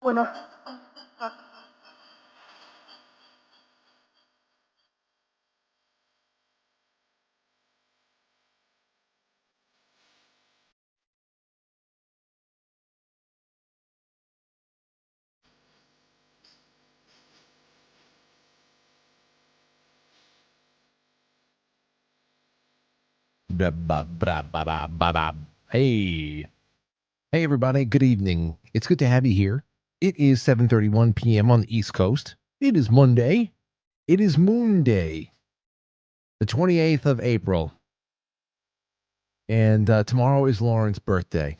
Bueno, Blah, blah, blah, blah, blah, blah, blah. Hey. Hey, everybody. Good evening. It's good to have you here. It is 7:31 p.m. on the East Coast. It is Monday. It is Moon Day, the 28th of April. And tomorrow is Lauren's birthday.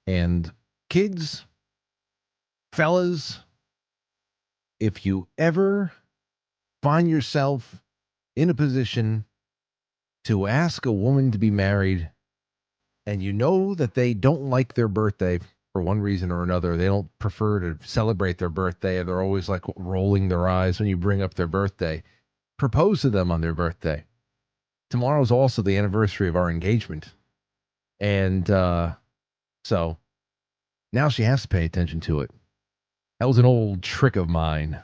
And kids, fellas, if you ever find yourself in a position to ask a woman to be married, and you know that they don't like their birthday for one reason or another, they don't prefer to celebrate their birthday, or they're always like rolling their eyes when you bring up their birthday, propose to them on their birthday. Tomorrow's also the anniversary of our engagement. And so now she has to pay attention to it. That was an old trick of mine.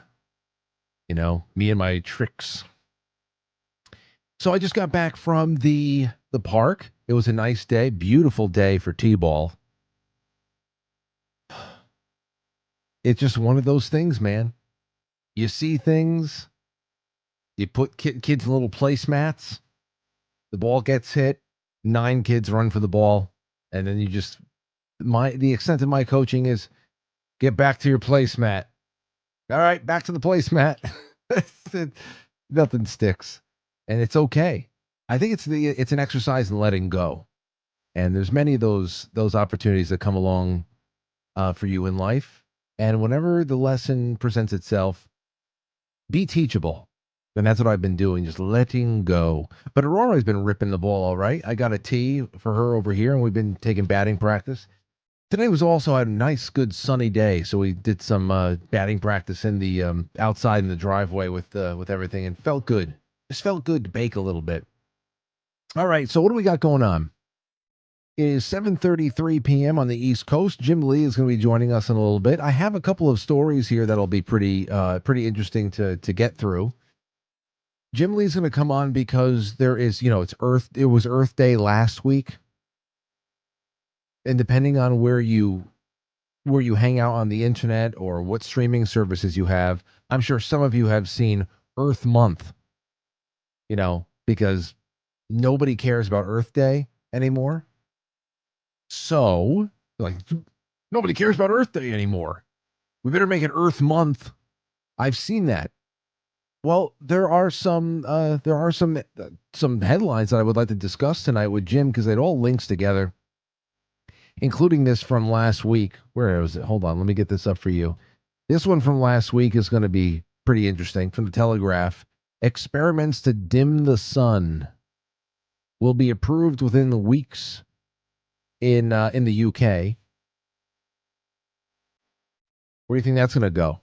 You know, me and my tricks. So I just got back from the park. It was a nice day, beautiful day for T-ball. It's just one of those things, man. You see things, you put kids in little placemats, the ball gets hit, 9 kids run for the ball, and then you just the extent of my coaching is get back to your placemat. All right, back to the placemat. Nothing sticks, and it's okay. I think it's an exercise in letting go, and there's many of those opportunities that come along for you in life, and whenever the lesson presents itself, be teachable. And that's what I've been doing, just letting go. But Aurora's been ripping the ball all right. I got a tee for her over here, and we've been taking batting practice. Today was also a nice, good sunny day, so we did some batting practice in the outside in the driveway with everything, and felt good. Just felt good to bake a little bit. All right, so what do we got going on? It is 7:33 p.m. on the East Coast. Jim Lee is going to be joining us in a little bit. I have a couple of stories here that'll be pretty interesting to get through. Jim Lee's going to come on because there is, it was Earth Day last week. And depending on where you hang out on the internet or what streaming services you have, I'm sure some of you have seen Earth Month, because nobody cares about Earth Day anymore. So, like, nobody cares about Earth Day anymore. We better make it Earth Month. I've seen that. Well, there are some headlines that I would like to discuss tonight with Jim because it all links together, including this from last week. Where was it? Hold on, let me get this up for you. This one from last week is going to be pretty interesting. From the Telegraph, experiments to dim the sun will be approved within the weeks in the UK. Where do you think that's going to go?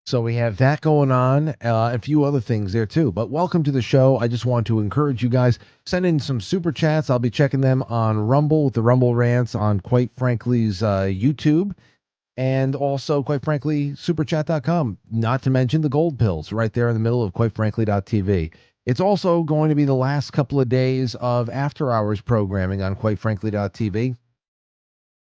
So we have that going on, a few other things there too. But welcome to the show. I just want to encourage you guys, send in some super chats. I'll be checking them on Rumble with the Rumble Rants on Quite Frankly's YouTube, and also Quite Frankly superchat.com. Not to mention the gold pills right there in the middle of quitefrankly.tv. It's also going to be the last couple of days of after hours programming on quitefrankly.tv.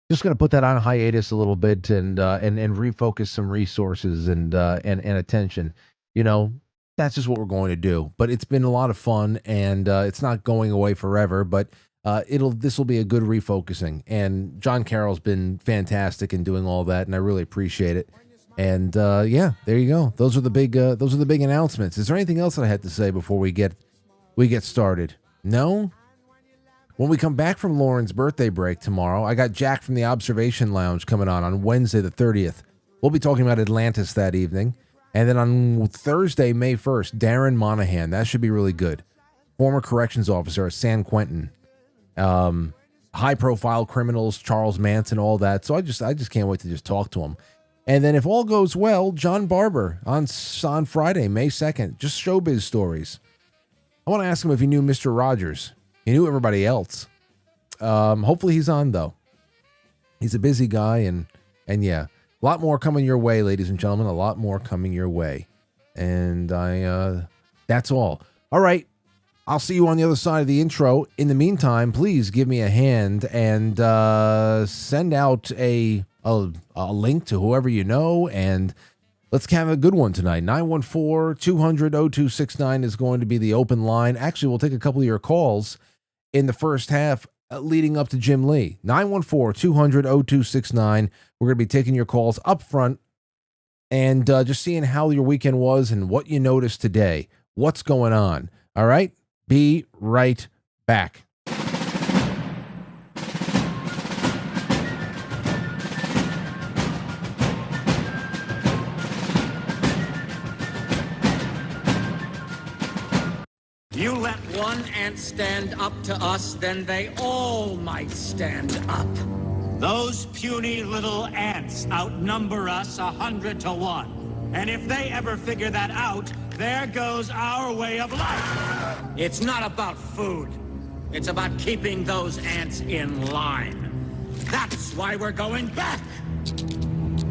Just going to put that on hiatus a little bit and refocus some resources and attention. That's just what we're going to do. But it's been a lot of fun, and it's not going away forever. But this will be a good refocusing. And John Carroll's been fantastic in doing all that, and I really appreciate it. And there you go. Those are the big announcements. Is there anything else that I had to say before we get started? No. When we come back from Lauren's birthday break tomorrow, I got Jack from the Observation Lounge coming on Wednesday the 30th. We'll be talking about Atlantis that evening. And then on Thursday, May 1st, Darren Monahan. That should be really good. Former corrections officer at San Quentin. High-profile criminals, Charles Manson, all that. So I just can't wait to just talk to him. And then if all goes well, John Barber on Friday, May 2nd. Just showbiz stories. I want to ask him if he knew Mr. Rogers. He knew everybody else. Hopefully he's on, though. He's a busy guy, and yeah. A lot more coming your way, ladies and gentlemen. A lot more coming your way. And that's all. All right. I'll see you on the other side of the intro. In the meantime, please give me a hand and send out a link to whoever you know, and let's have a good one tonight. 914-200-0269 is going to be the open line. Actually, we'll take a couple of your calls in the first half leading up to Jim Lee. 914-200-0269. We're going to be taking your calls up front and just seeing how your weekend was and what you noticed today. What's going on? All right? Be right back. You let one ant stand up to us, then they all might stand up. Those puny little ants outnumber us 100 to 1. And if they ever figure that out, there goes our way of life. It's not about food. It's about keeping those ants in line. That's why we're going back.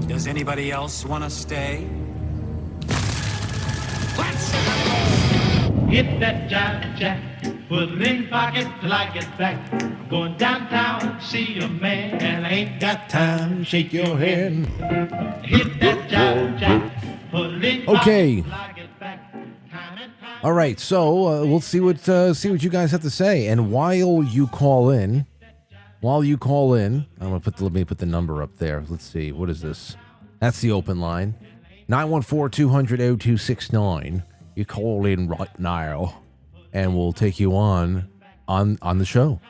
Does anybody else want to stay? Let's go! Hit that jive jack, put it in pocket till I get back. I'm going downtown to see a man, and I ain't got time to shake your hand. Hit that jive jack, put it in pocket till I get back. All right, so we'll see what you guys have to say. And while you call in, let me put the number up there. Let's see, what is this? That's the open line, 914-200-0269. You call in right now, and we'll take you on the show.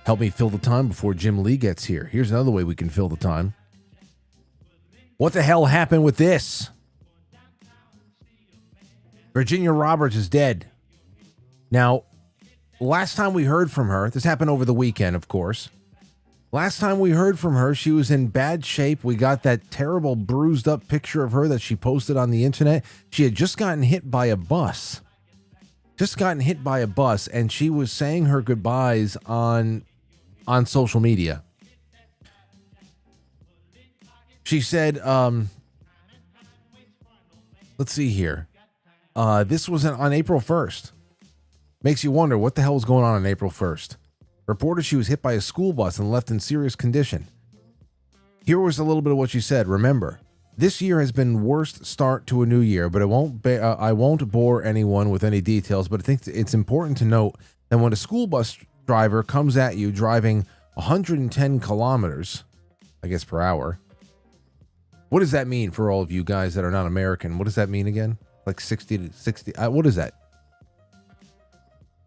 Help me fill the time before Jim Lee gets here. Here's another way we can fill the time. What the hell happened with this? Virginia Roberts is dead. Now, last time we heard from her, this happened over the weekend, of course. Last time we heard from her, she was in bad shape. We got that terrible bruised up picture of her that she posted on the internet. She had just gotten hit by a bus. And she was saying her goodbyes on social media. She said, let's see here. This was on April 1st. Makes you wonder what the hell was going on April 1st. Reported she was hit by a school bus and left in serious condition. Here was a little bit of what she said. Remember, this year has been worst start to a new year, but I won't bore anyone with any details, but I think it's important to note that when a school bus driver comes at you driving 110 kilometers, I guess per hour, what does that mean for all of you guys that are not American? What does that mean again? Like 60 to 60. What is that?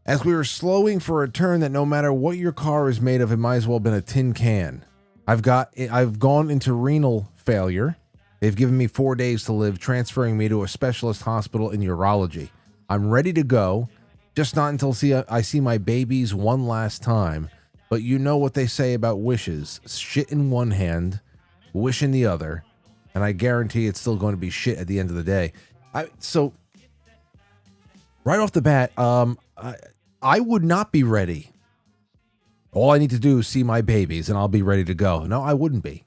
As we were slowing for a turn that no matter what your car is made of, it might as well have been a tin can. I've gone into renal failure. They've given me 4 days to live, transferring me to a specialist hospital in urology. I'm ready to go, just not until I see my babies one last time. But you know what they say about wishes. Shit in one hand, wish in the other. And I guarantee it's still going to be shit at the end of the day. So, right off the bat, I would not be ready. All I need to do is see my babies and I'll be ready to go. No, I wouldn't be.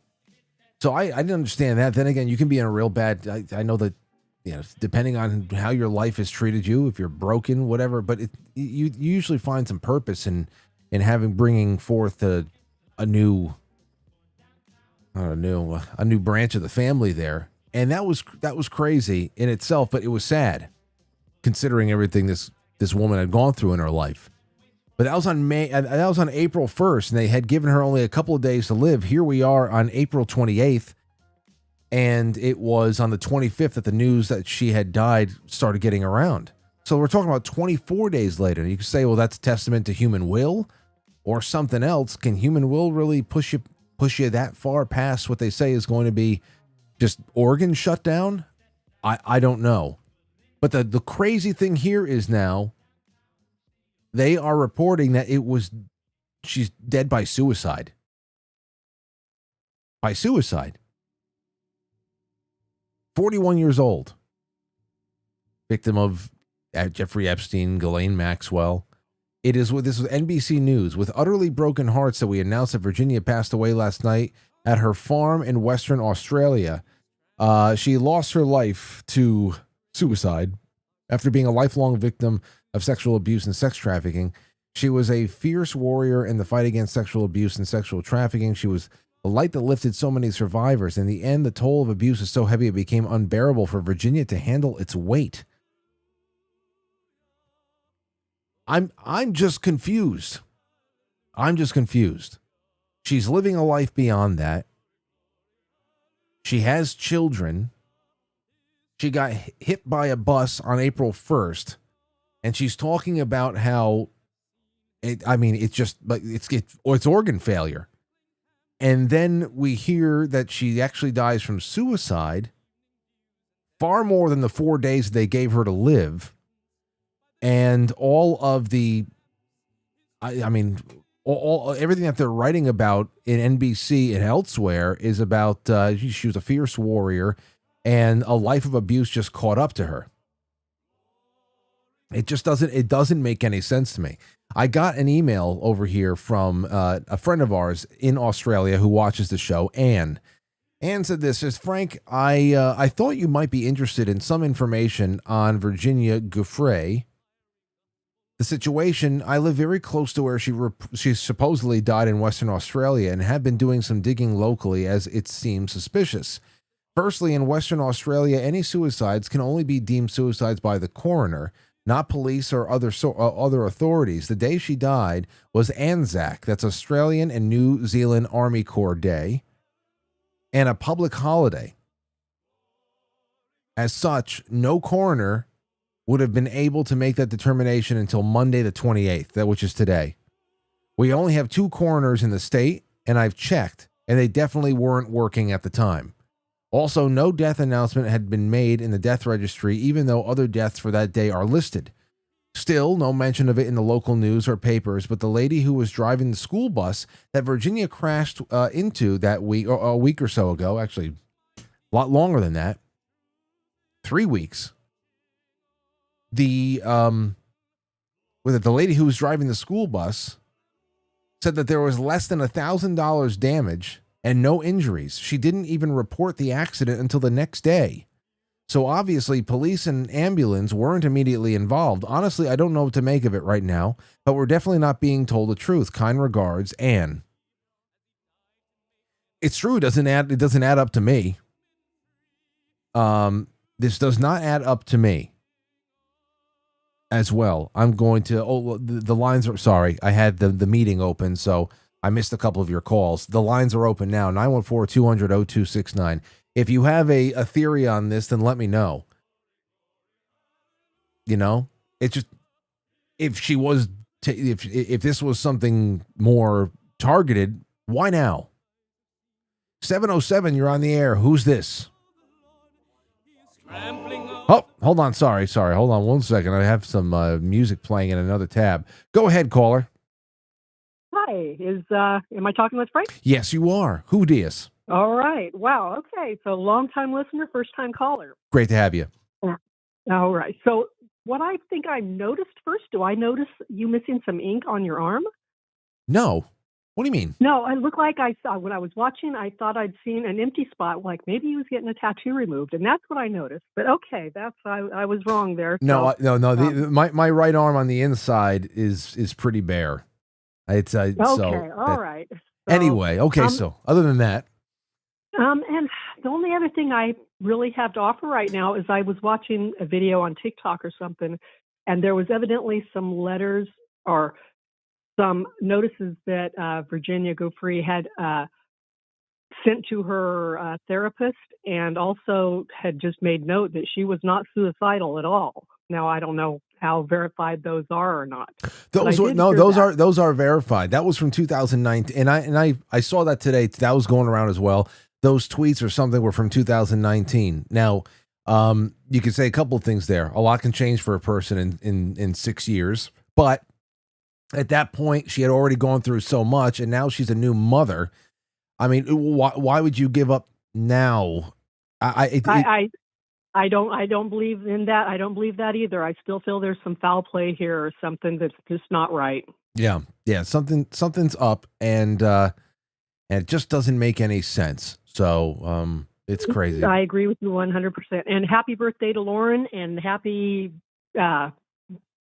So I didn't understand that. Then again, you can be in a real bad, I know that, depending on how your life has treated you, if you're broken, whatever, but you usually find some purpose in bringing forth a new branch of the family there. And that was crazy in itself, but it was sad considering everything this woman had gone through in her life. But that was on April 1st, and they had given her only a couple of days to live. Here we are on April 28th, and it was on the 25th that the news that she had died started getting around. So we're talking about 24 days later. You can say, well, that's a testament to human will or something else. Can human will really push you that far past what they say is going to be just organ shut down? I don't know. But the crazy thing here is now they are reporting that she's dead by suicide. By suicide. 41 years old. Victim of Jeffrey Epstein, Ghislaine Maxwell. This was NBC News. With utterly broken hearts that we announced that Virginia passed away last night, at her farm in Western Australia. She lost her life to suicide after being a lifelong victim of sexual abuse and sex trafficking. She was a fierce warrior in the fight against sexual abuse and sexual trafficking. She was the light that lifted so many survivors. In the end, the toll of abuse is so heavy it became unbearable for Virginia to handle its weight. I'm just confused. She's living a life beyond that. She has children. She got hit by a bus on April 1st, and she's talking about how it's organ failure. And then we hear that she actually dies from suicide, far more than the 4 days they gave her to live. And all of the, everything that they're writing about in NBC and elsewhere is about she was a fierce warrior, and a life of abuse just caught up to her. It doesn't make any sense to me. I got an email over here from a friend of ours in Australia who watches the show, Anne. Anne said this, says, Frank, I thought you might be interested in some information on Virginia Giuffre. The situation, I live very close to where she supposedly died in Western Australia and have been doing some digging locally as it seems suspicious. Firstly, in Western Australia, any suicides can only be deemed suicides by the coroner, not police or other authorities. The day she died was Anzac, that's Australian and New Zealand Army Corps Day, and a public holiday. As such, no coroner would have been able to make that determination until Monday the 28th, which is today. We only have 2 coroners in the state, and I've checked, and they definitely weren't working at the time. Also, no death announcement had been made in the death registry, even though other deaths for that day are listed. Still, no mention of it in the local news or papers, but the lady who was driving the school bus that Virginia crashed into that week, or a week or so ago, actually a lot longer than that, 3 weeks, the lady who was driving the school bus said that there was less than $1,000 damage and no injuries. She didn't even report the accident until the next day. So obviously, police and ambulance weren't immediately involved. Honestly, I don't know what to make of it right now, but we're definitely not being told the truth. Kind regards, Anne. It's true. It doesn't add up to me. This does not add up to me. As well, I'm going to. The lines are sorry. I had the meeting open, so I missed a couple of your calls. The lines are open now. 914-200-0269. If you have a theory on this, then let me know. You know, it's just if she was if this was something more targeted, why now? 707, you're on the air. Who's this? Oh, hold on. Sorry. Hold on 1 second. I have some music playing in another tab. Go ahead, caller. Hi. Am I talking with Frank? Yes, you are. Who dis? All right. Wow. Okay. So long-time listener, first-time caller. Great to have you. All right. So what I think I noticed first, do I notice you missing some ink on your arm? No. What do you mean? No, it looked like I saw, when I was watching, I thought I'd seen an empty spot, like maybe he was getting a tattoo removed, and that's what I noticed. But okay, I was wrong there. No, so, my right arm on the inside is pretty bare. It's okay, all right. So, anyway, okay, so other than that. And the only other thing I really have to offer right now is I was watching a video on TikTok or something, and there was evidently some letters or some notices that Virginia Giuffre had sent to her therapist, and also had just made note that she was not suicidal at all. Now, I don't know how verified those are or not. Those are verified. That was from 2019, and I saw that today. That was going around as well. Those tweets or something were from 2019. Now, you could say a couple of things there. A lot can change for a person in 6 years, but at that point, she had already gone through so much, and now she's a new mother. I mean, why would you give up now? I don't believe in that. I don't believe that either. I still feel there's some foul play here or something that's just not right. Yeah, something's up, and and it just doesn't make any sense. So it's crazy. I agree with you 100%. And happy birthday to Lauren, and happy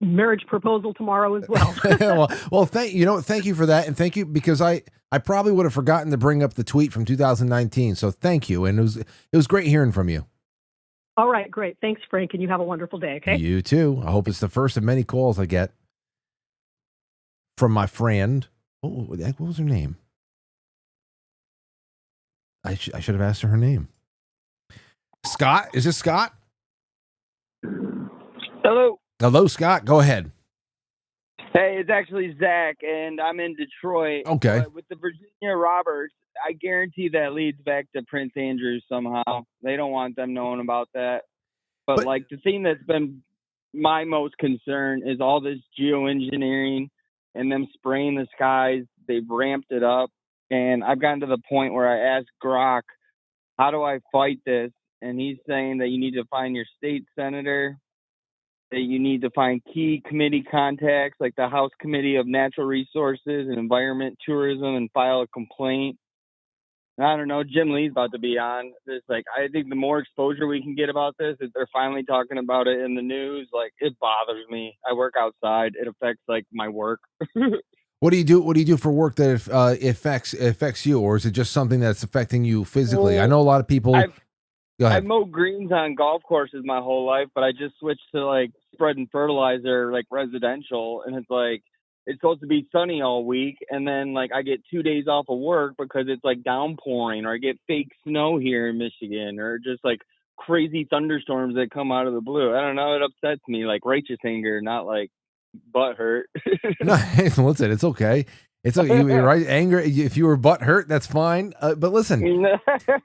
marriage proposal tomorrow as well. well, thank you for that, and thank you, because I probably would have forgotten to bring up the tweet from 2019. So thank you, and it was great hearing from you. All right, great. Thanks, Frank, and you have a wonderful day. Okay. You too. I hope it's the first of many calls I get from my friend. What was her name? I should have asked her name. Scott, is this Scott? Hello. Hello, Scott. Go ahead. Hey, it's actually Zach, and I'm in Detroit. Okay. With the Virginia robbers, I guarantee that leads back to Prince Andrews somehow. They don't want them knowing about that. But like, the thing that's been my most concern is all this geoengineering and them spraying the skies. They've ramped it up. And I've gotten to the point where I asked Grok, how do I fight this? And he's saying that you need to find your state senator, that you need to find key committee contacts like the House Committee of Natural Resources and Environment, Tourism, and file a complaint. And I don't know, Jim Lee's about to be on. It's like, I think the more exposure we can get about this, if they're finally talking about it in the news, like, it bothers me. I work outside. It affects like my work. What do you do? What do you do for work that affects you, or is it just something that's affecting you physically? I know a lot of people. Go ahead. I've mowed greens on golf courses my whole life, but I just switched to like spreading fertilizer, like residential, and it's like it's supposed to be sunny all week, and then like I get 2 days off of work because it's like downpouring, or I get fake snow here in Michigan, or just like crazy thunderstorms that come out of the blue. I don't know. It upsets me, like righteous anger, not like butt hurt. No, listen, it's okay. It's okay. You're right. Anger. If you were butt hurt, that's fine. But listen,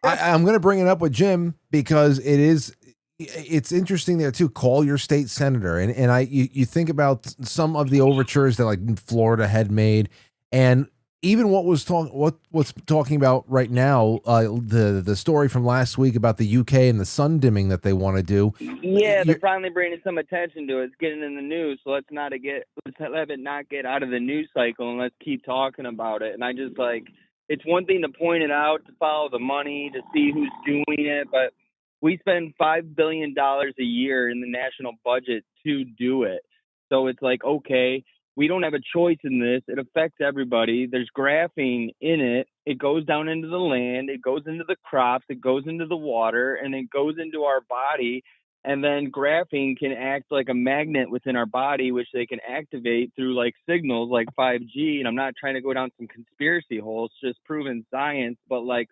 I'm going to bring it up with Jim because it's interesting there too. Call your state senator, and you think about some of the overtures that like Florida had made, and even what's talking about right now, the story from last week about the UK and the sun dimming that they want to do. Yeah, they're finally bringing some attention to it. It's getting in the news, so let's let it not get out of the news cycle, and let's keep talking about it. And I just it's one thing to point it out, to follow the money, to see who's doing it, but we spend $5 billion a year in the national budget to do it. So it's like, okay, we don't have a choice in this. It affects everybody. There's graphene in it. It goes down into the land. It goes into the crops. It goes into the water, and it goes into our body. And then graphene can act like a magnet within our body, which they can activate through like signals like 5G. And I'm not trying to go down some conspiracy holes, just proven science. But like,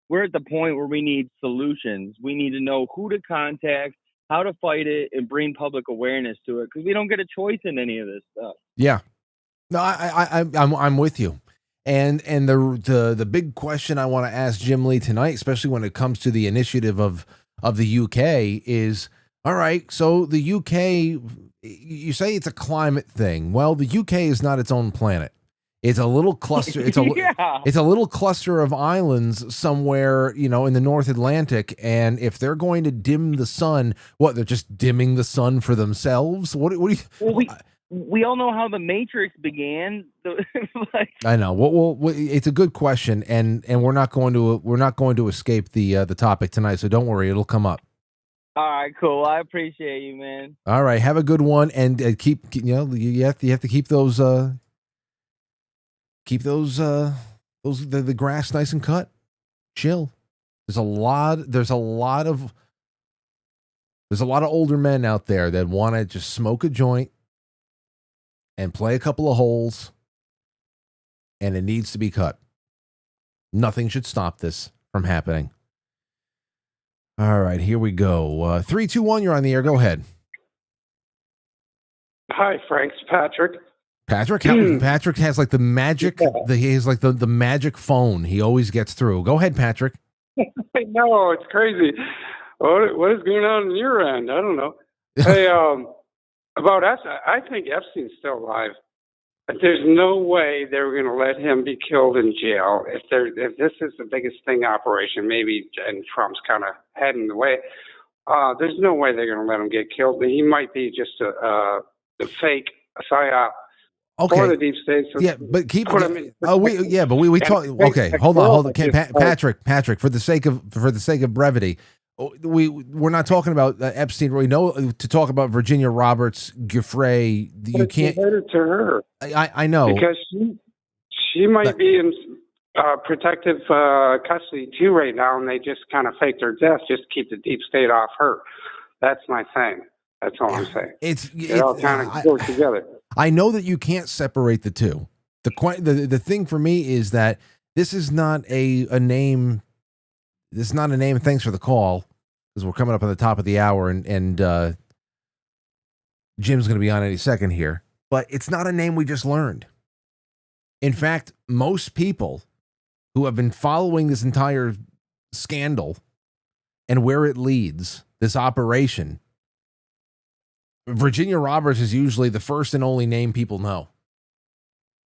we're at the point where we need solutions. We need to know who to contact, how to fight it, and bring public awareness to it, because we don't get a choice in any of this stuff. Yeah, no, I'm with you, and the big question I want to ask Jim Lee tonight, especially when it comes to the initiative of the UK, is all right. So the UK, you say it's a climate thing. Well, the UK is not its own planet. It's a little cluster. It's a little cluster of islands somewhere, in the North Atlantic. And if they're going to dim the sun, they're just dimming the sun for themselves? What do you? Well, we all know how the Matrix began. I know. Well, it's a good question, and we're not going to escape the topic tonight. So don't worry, it'll come up. All right, cool. I appreciate you, man. All right, have a good one, and keep you have to keep those. Keep the grass nice and cut. Chill. There's a lot of older men out there that want to just smoke a joint and play a couple of holes, and it needs to be cut. Nothing should stop this from happening. All right, here we go. 3, 2, 1, you're on the air. Go ahead. Hi, Frank. It's Patrick. Patrick has like the magic. He has like the magic phone. He always gets through. Go ahead, Patrick. I know, it's crazy. What is going on your end? I don't know. Hey, about Epstein, I think Epstein's still alive. But there's no way they were going to let him be killed in jail. If this is the biggest sting operation, maybe, and Trump's kind of heading the way, there's no way they're going to let him get killed. He might be just a fake psyop. for the deep state. So yeah, but keep. put 'em in But we talk. Okay, hold on. Okay, Patrick. For the sake of brevity, we're not talking about Epstein. We know to talk about Virginia Roberts, Giuffre. You can't. Related to her. I know because she might be in protective custody too right now, and they just kind of faked her death just to keep the deep state off her. That's my thing. That's all I'm saying. It all kind of goes together. I know that you can't separate the two. The thing for me is that this is not a name. This is not a name. Thanks for the call, because we're coming up on the top of the hour, and Jim's going to be on any second here. But it's not a name we just learned. In fact, most people who have been following this entire scandal and where it leads, this operation, Virginia Roberts is usually the first and only name people know.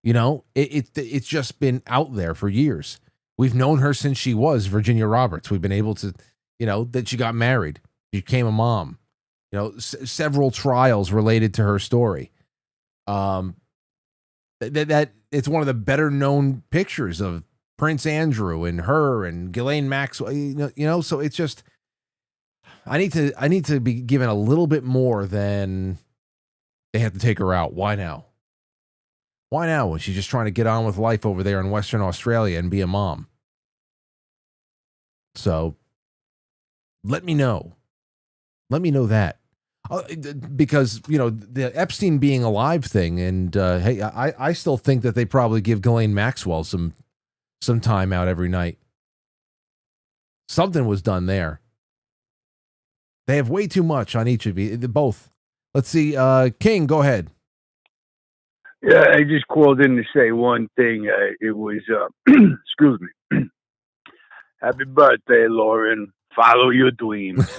You know, it's just been out there for years. We've known her since she was Virginia Roberts. We've been able to, that she got married, she became a mom, several trials related to her story. That it's one of the better known pictures of Prince Andrew and her and Ghislaine Maxwell, so it's just, I need to be given a little bit more than they have to take her out. Why now? Why now when she's just trying to get on with life over there in Western Australia and be a mom? So let me know. Let me know that. Because, the Epstein being alive thing, and hey, I still think that they probably give Ghislaine Maxwell some time out every night. Something was done there. They have way too much on each of you, both. Let's see, King, go ahead. Yeah, I just called in to say one thing. It was, excuse me. Happy birthday, Lauren. Follow your dreams.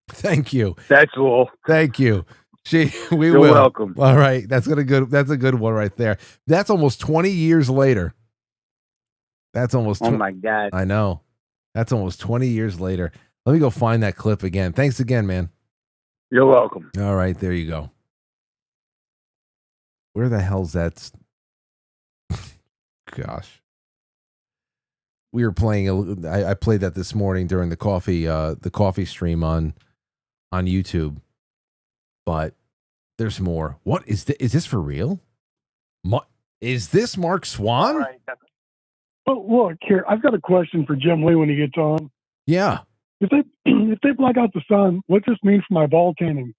Thank you. That's all. Thank you. You're will. welcome. All right, that's a good one right there. That's almost 20 years later. That's almost. Oh my God. I know. That's almost 20 years later. Let me go find that clip again. Thanks again, man. You're welcome. All right, there you go. Where the hell's that? Gosh. We were playing. I played that this morning during the coffee stream on YouTube. But there's more. What is this? Is this for real? Is this Mark Swan? All right. Oh, look here. I've got a question for Jim Lee when he gets on. Yeah. If they black out the sun, what's this mean for my ball tanning?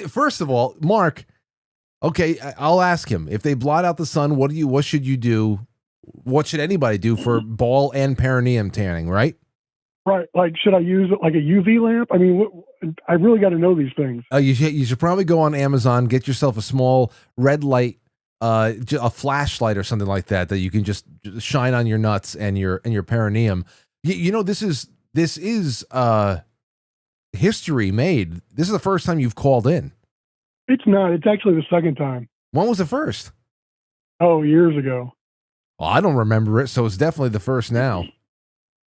First of all, Mark. Okay, I'll ask him. If they blot out the sun, what should you do? What should anybody do for ball and perineum tanning, right? Right. Like, should I use it like a UV lamp? I mean, I really got to know these things. You should probably go on Amazon, get yourself a small red light, a flashlight or something like that you can just shine on your nuts and your perineum. This is history made. This is the first time you've called in. It's not. It's actually the second time. When was the first? Oh, years ago. Well, I don't remember it, so it's definitely the first now.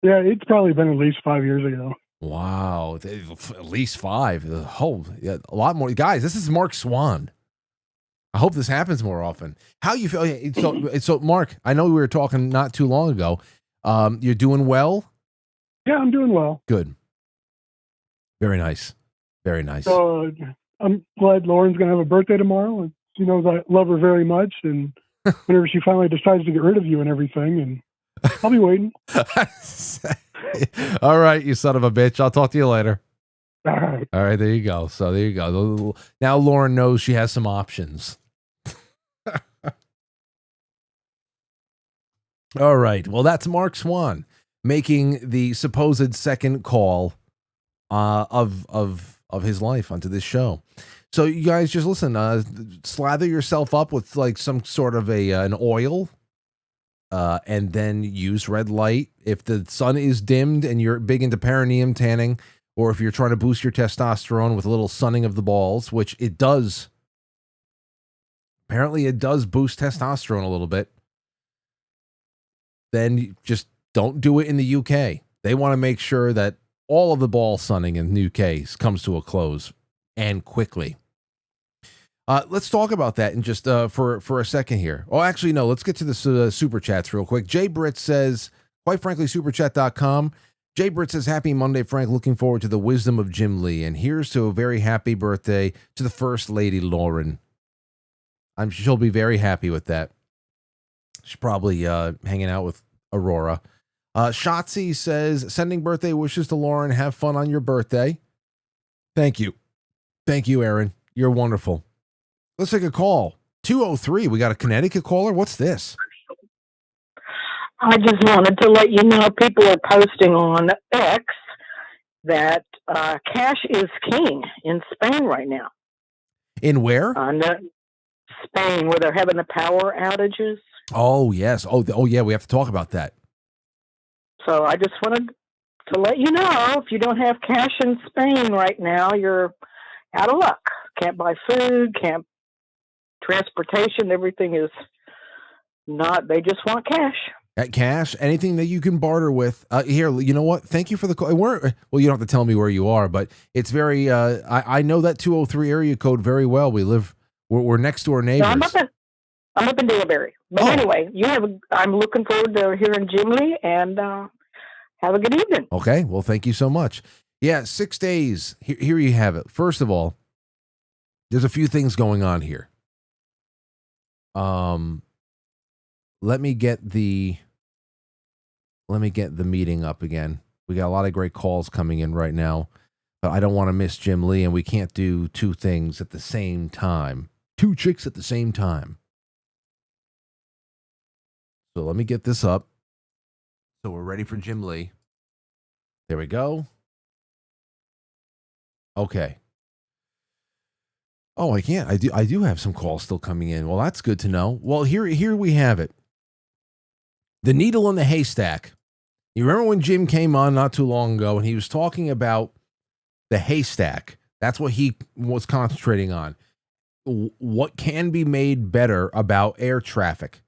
Yeah, it's probably been at least 5 years ago. Wow, at least 5. A lot more. Guys, this is Mark Swan. I hope this happens more often. How you feel? So, Mark, I know we were talking not too long ago. You're doing well? Yeah, I'm doing well. Good. Very nice. Very nice. So, I'm glad Lauren's going to have a birthday tomorrow. And she knows I love her very much. And whenever she finally decides to get rid of you and everything, and I'll be waiting. All right, you son of a bitch. I'll talk to you later. All right. All right, there you go. So there you go. Now Lauren knows she has some options. All right. Well, that's Mark Swan making the supposed second call of his life onto this show. So you guys just listen, slather yourself up with like some sort of an oil, and then use red light. If the sun is dimmed and you're big into perineum tanning, or if you're trying to boost your testosterone with a little sunning of the balls, which it does. Apparently it does boost testosterone a little bit. Then you just don't do it in the UK. They want to make sure that all of the ball sunning in the UK comes to a close and quickly. Let's talk about that in just for a second here. Oh, actually, no. Let's get to the super chats real quick. Jay Britt says, quite frankly, superchat.com. Jay Britt says, happy Monday, Frank. Looking forward to the wisdom of Jim Lee. And here's to a very happy birthday to the First Lady, Lauren. She'll be very happy with that. She's probably hanging out with Aurora. Shotzi says, sending birthday wishes to Lauren. Have fun on your birthday. Thank you. Thank you, Aaron. You're wonderful. Let's take a call. 203. We got a Connecticut caller. What's this? I just wanted to let you know people are posting on X that cash is king in Spain right now. In where? Spain, where they're having the power outages. Oh, yes. Oh, yeah. We have to talk about that. So I just wanted to let you know, if you don't have cash in Spain right now, you're out of luck. Can't buy food, can't transportation. Everything is not, they just want cash. At cash, anything that you can barter with. Here, you know what? Thank you for the call. Well, you don't have to tell me where you are, but it's very, I know that 203 area code very well. We're next door neighbors. No, I'm up in Daleberry. But anyway, I'm looking forward to hearing Jim Lee, and have a good evening. Okay. Well, thank you so much. Yeah, 6 days. Here you have it. First of all, there's a few things going on here. Let me get the meeting up again. We got a lot of great calls coming in right now, but I don't want to miss Jim Lee, and we can't do two things at the same time. Two chicks at the same time. So let me get this up. So we're ready for Jim Lee. There we go. Okay. Oh, I can't. I do have some calls still coming in. Well, that's good to know. Well, here we have it. The needle in the haystack. You remember when Jim came on not too long ago and he was talking about the haystack? That's what he was concentrating on. What can be made better about air traffic?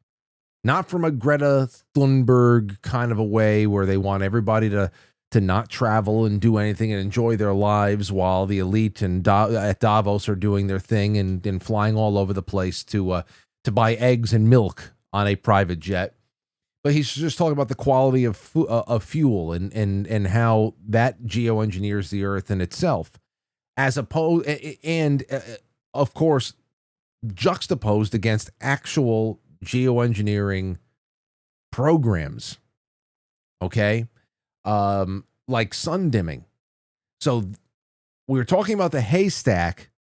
Not from a Greta Thunberg kind of a way where they want everybody to not travel and do anything and enjoy their lives while the elite and at Davos are doing their thing and flying all over the place to buy eggs and milk on a private jet. But he's just talking about the quality of fuel and how that geoengineers the earth in itself, as opposed and of course juxtaposed against actual geoengineering programs. Okay. Like sun dimming. So we were talking about the haystack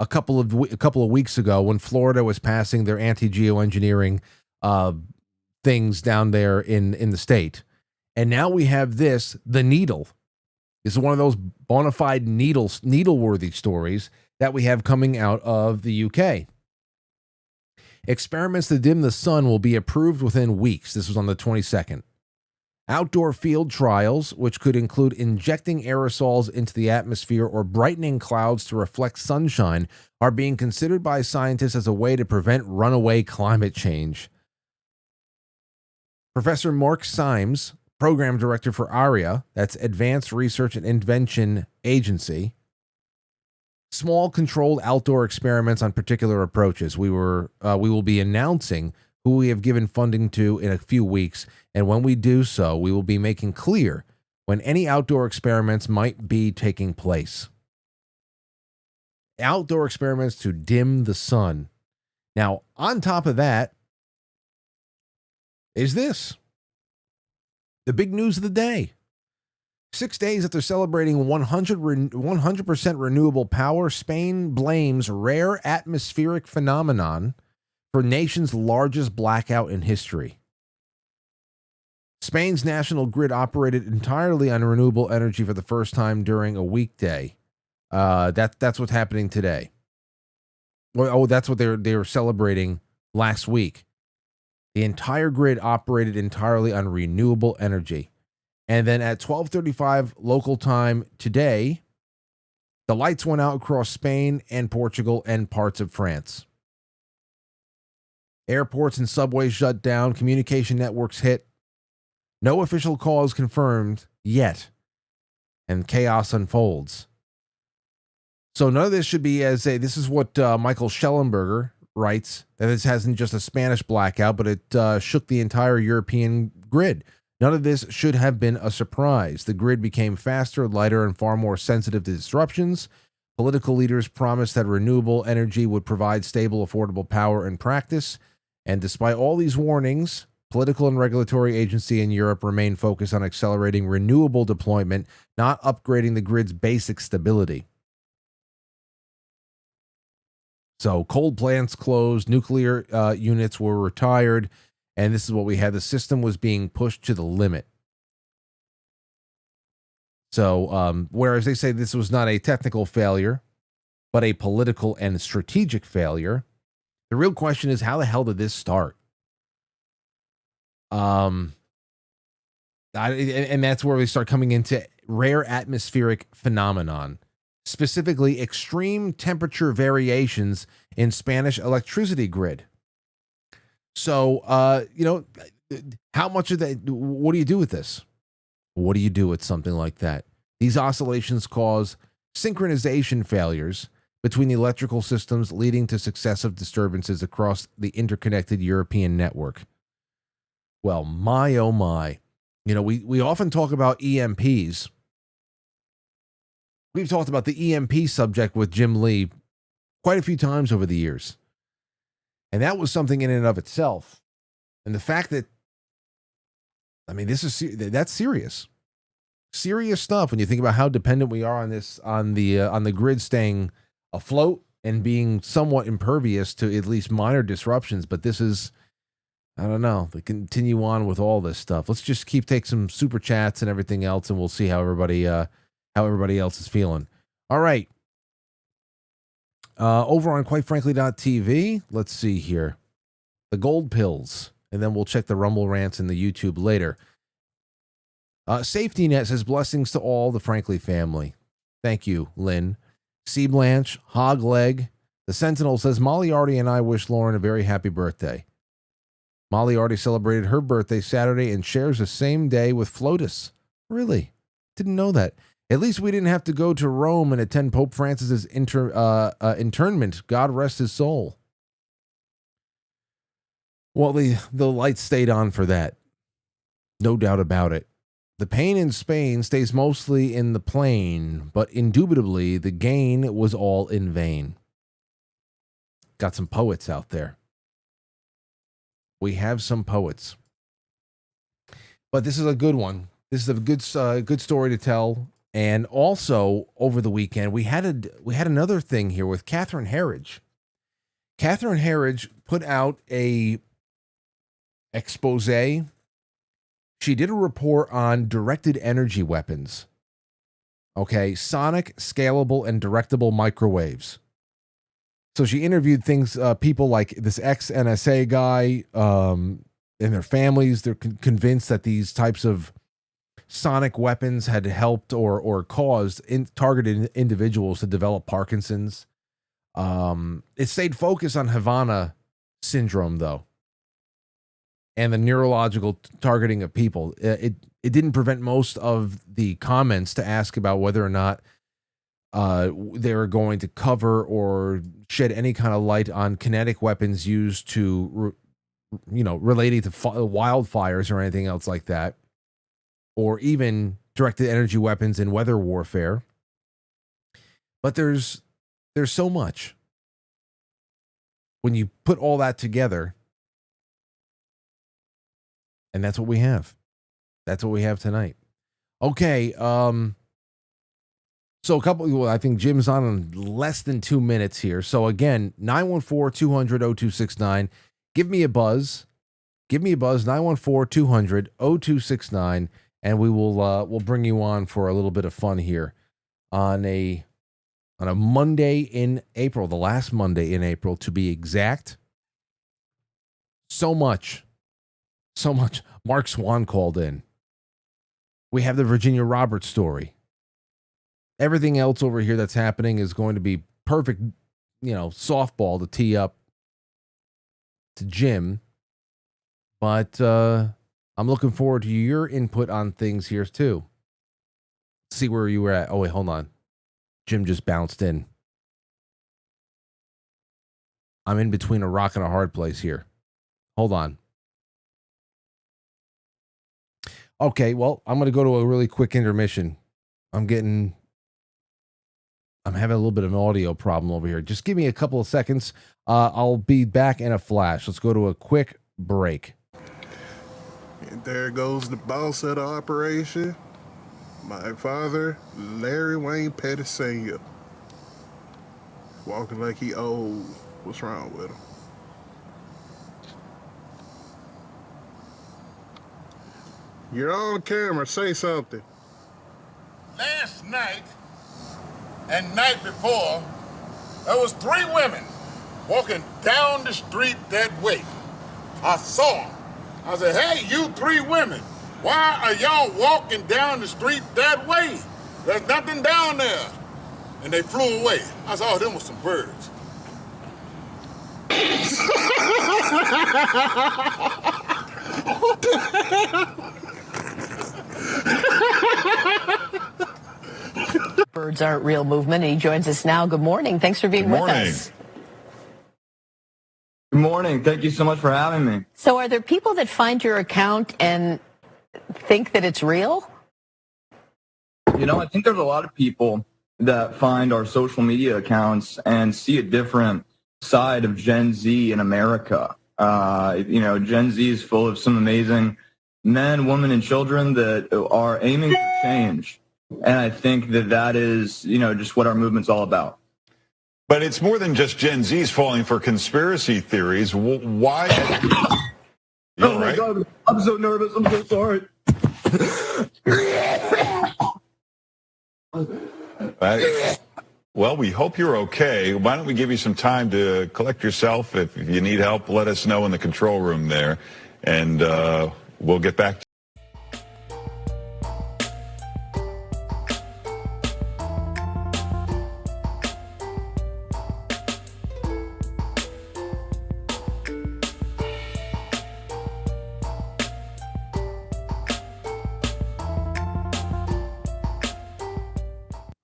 a couple of weeks ago when Florida was passing their anti-geoengineering things down there in the state. And now we have this, the needle. This is one of those bona fide needle-worthy stories that we have coming out of the UK. Experiments to dim the sun will be approved within weeks. This was on the 22nd. Outdoor field trials, which could include injecting aerosols into the atmosphere or brightening clouds to reflect sunshine, are being considered by scientists as a way to prevent runaway climate change. Professor Mark Symes, program director for ARIA, that's Advanced Research and Invention Agency, small controlled outdoor experiments on particular approaches. We will be announcing who we have given funding to in a few weeks, and when we do so, we will be making clear when any outdoor experiments might be taking place. Outdoor experiments to dim the sun. Now, on top of that is this. The big news of the day. 6 days after celebrating 100% renewable power, Spain blames rare atmospheric phenomenon for nation's largest blackout in history. Spain's national grid operated entirely on renewable energy for the first time during a weekday. That's what's happening today. Oh, that's what they were celebrating last week. The entire grid operated entirely on renewable energy. And then at 12:35 local time today, the lights went out across Spain and Portugal and parts of France. Airports and subways shut down. Communication networks hit. No official cause confirmed yet. And chaos unfolds. So none of this should be this is what Michael Schellenberger writes, that this hasn't just a Spanish blackout, but it shook the entire European grid. None of this should have been a surprise. The grid became faster, lighter, and far more sensitive to disruptions. Political leaders promised that renewable energy would provide stable, affordable power in practice. And despite all these warnings, political and regulatory agency in Europe remain focused on accelerating renewable deployment, not upgrading the grid's basic stability. So coal plants closed, nuclear units were retired, and this is what we had. The system was being pushed to the limit. So whereas they say this was not a technical failure, but a political and strategic failure, the real question is, how the hell did this start? And that's where we start coming into rare atmospheric phenomenon, specifically extreme temperature variations in Spanish electricity grid. So, how much of that, what do you do with this? What do you do with something like that? These oscillations cause synchronization failures between the electrical systems, leading to successive disturbances across the interconnected European network. Well, my, oh my. We often talk about EMPs. We've talked about the EMP subject with Jim Lee quite a few times over the years. And that was something in and of itself. And the fact that, that's serious. Serious stuff when you think about how dependent we are on this, on the grid staying afloat and being somewhat impervious to at least minor disruptions. But this is, I don't know, they continue on with all this stuff. Let's just take some super chats and everything else, and we'll see how everybody else is feeling. All right. Over on quitefrankly.tv, let's see here. The gold pills, and then we'll check the Rumble rants and the YouTube later. Safety Net says blessings to all the Frankly family. Thank you, Lynn. Sea Blanche, Hog Leg. The Sentinel says Molly Artie and I wish Lauren a very happy birthday. Molly Artie celebrated her birthday Saturday and shares the same day with Flotus. Really? Didn't know that. At least we didn't have to go to Rome and attend Pope Francis's internment. God rest his soul. Well, the lights stayed on for that. No doubt about it. The pain in Spain stays mostly in the plane, but indubitably the gain was all in vain. Got some poets out there. We have some poets. But this is a good one. This is a good story to tell. And also over the weekend, we had another thing here with Catherine Herridge. Catherine Herridge put out a expose. She did a report on directed energy weapons. Okay, sonic, scalable, and directable microwaves. So she interviewed people like this ex-NSA guy and their families. They're convinced that these types of sonic weapons had helped or caused targeted individuals to develop Parkinson's. It stayed focused on Havana syndrome, though, and the neurological targeting of people. It didn't prevent most of the comments to ask about whether or not they were going to cover or shed any kind of light on kinetic weapons used to, relating to wildfires or anything else like that, or even directed energy weapons in weather warfare. But there's so much. When you put all that together, and that's what we have. That's what we have tonight. Okay, so I think Jim's on in less than 2 minutes here. So again, 914-200-0269. Give me a buzz. 914-200-0269. And we will we'll bring you on for a little bit of fun here on a Monday in April, the last Monday in April to be exact. So much. Mark Swan called in. We have the Virginia Roberts story. Everything else over here that's happening is going to be perfect, softball to tee up to Jim. But I'm looking forward to your input on things here too. See where you were at. Oh, wait, hold on. Jim just bounced in. I'm in between a rock and a hard place here. Hold on. Okay, well, I'm going to go to a really quick intermission. I'm having a little bit of an audio problem over here. Just give me a couple of seconds. I'll be back in a flash. Let's go to a quick break. And there goes the boss of the operation, my father, Larry Wayne Petty Sr. Walking like he old. What's wrong with him? You're on camera. Say something. Last night and night before, there was 3 women walking down the street that way. I saw them. I said, hey, you 3 women, why are y'all walking down the street that way? There's nothing down there. And they flew away. I saw them with some birds. What the hell? Birds Aren't Real movement. He joins us now. Good morning. Thanks for being with us. Good morning. Thank you so much for having me. So are there people that find your account and think that it's real? You know, I think there's a lot of people that find our social media accounts and see a different side of Gen Z in America. You know, Gen Z is full of some amazing men, women, and children that are aiming for change. And I think that is, you know, just what our movement's all about. But it's more than just Gen Z's falling for conspiracy theories. Why? Oh, my God. I'm so nervous. I'm so sorry. Well, we hope you're okay. Why don't we give you some time to collect yourself? If you need help, let us know in the control room there, and we'll get back to you.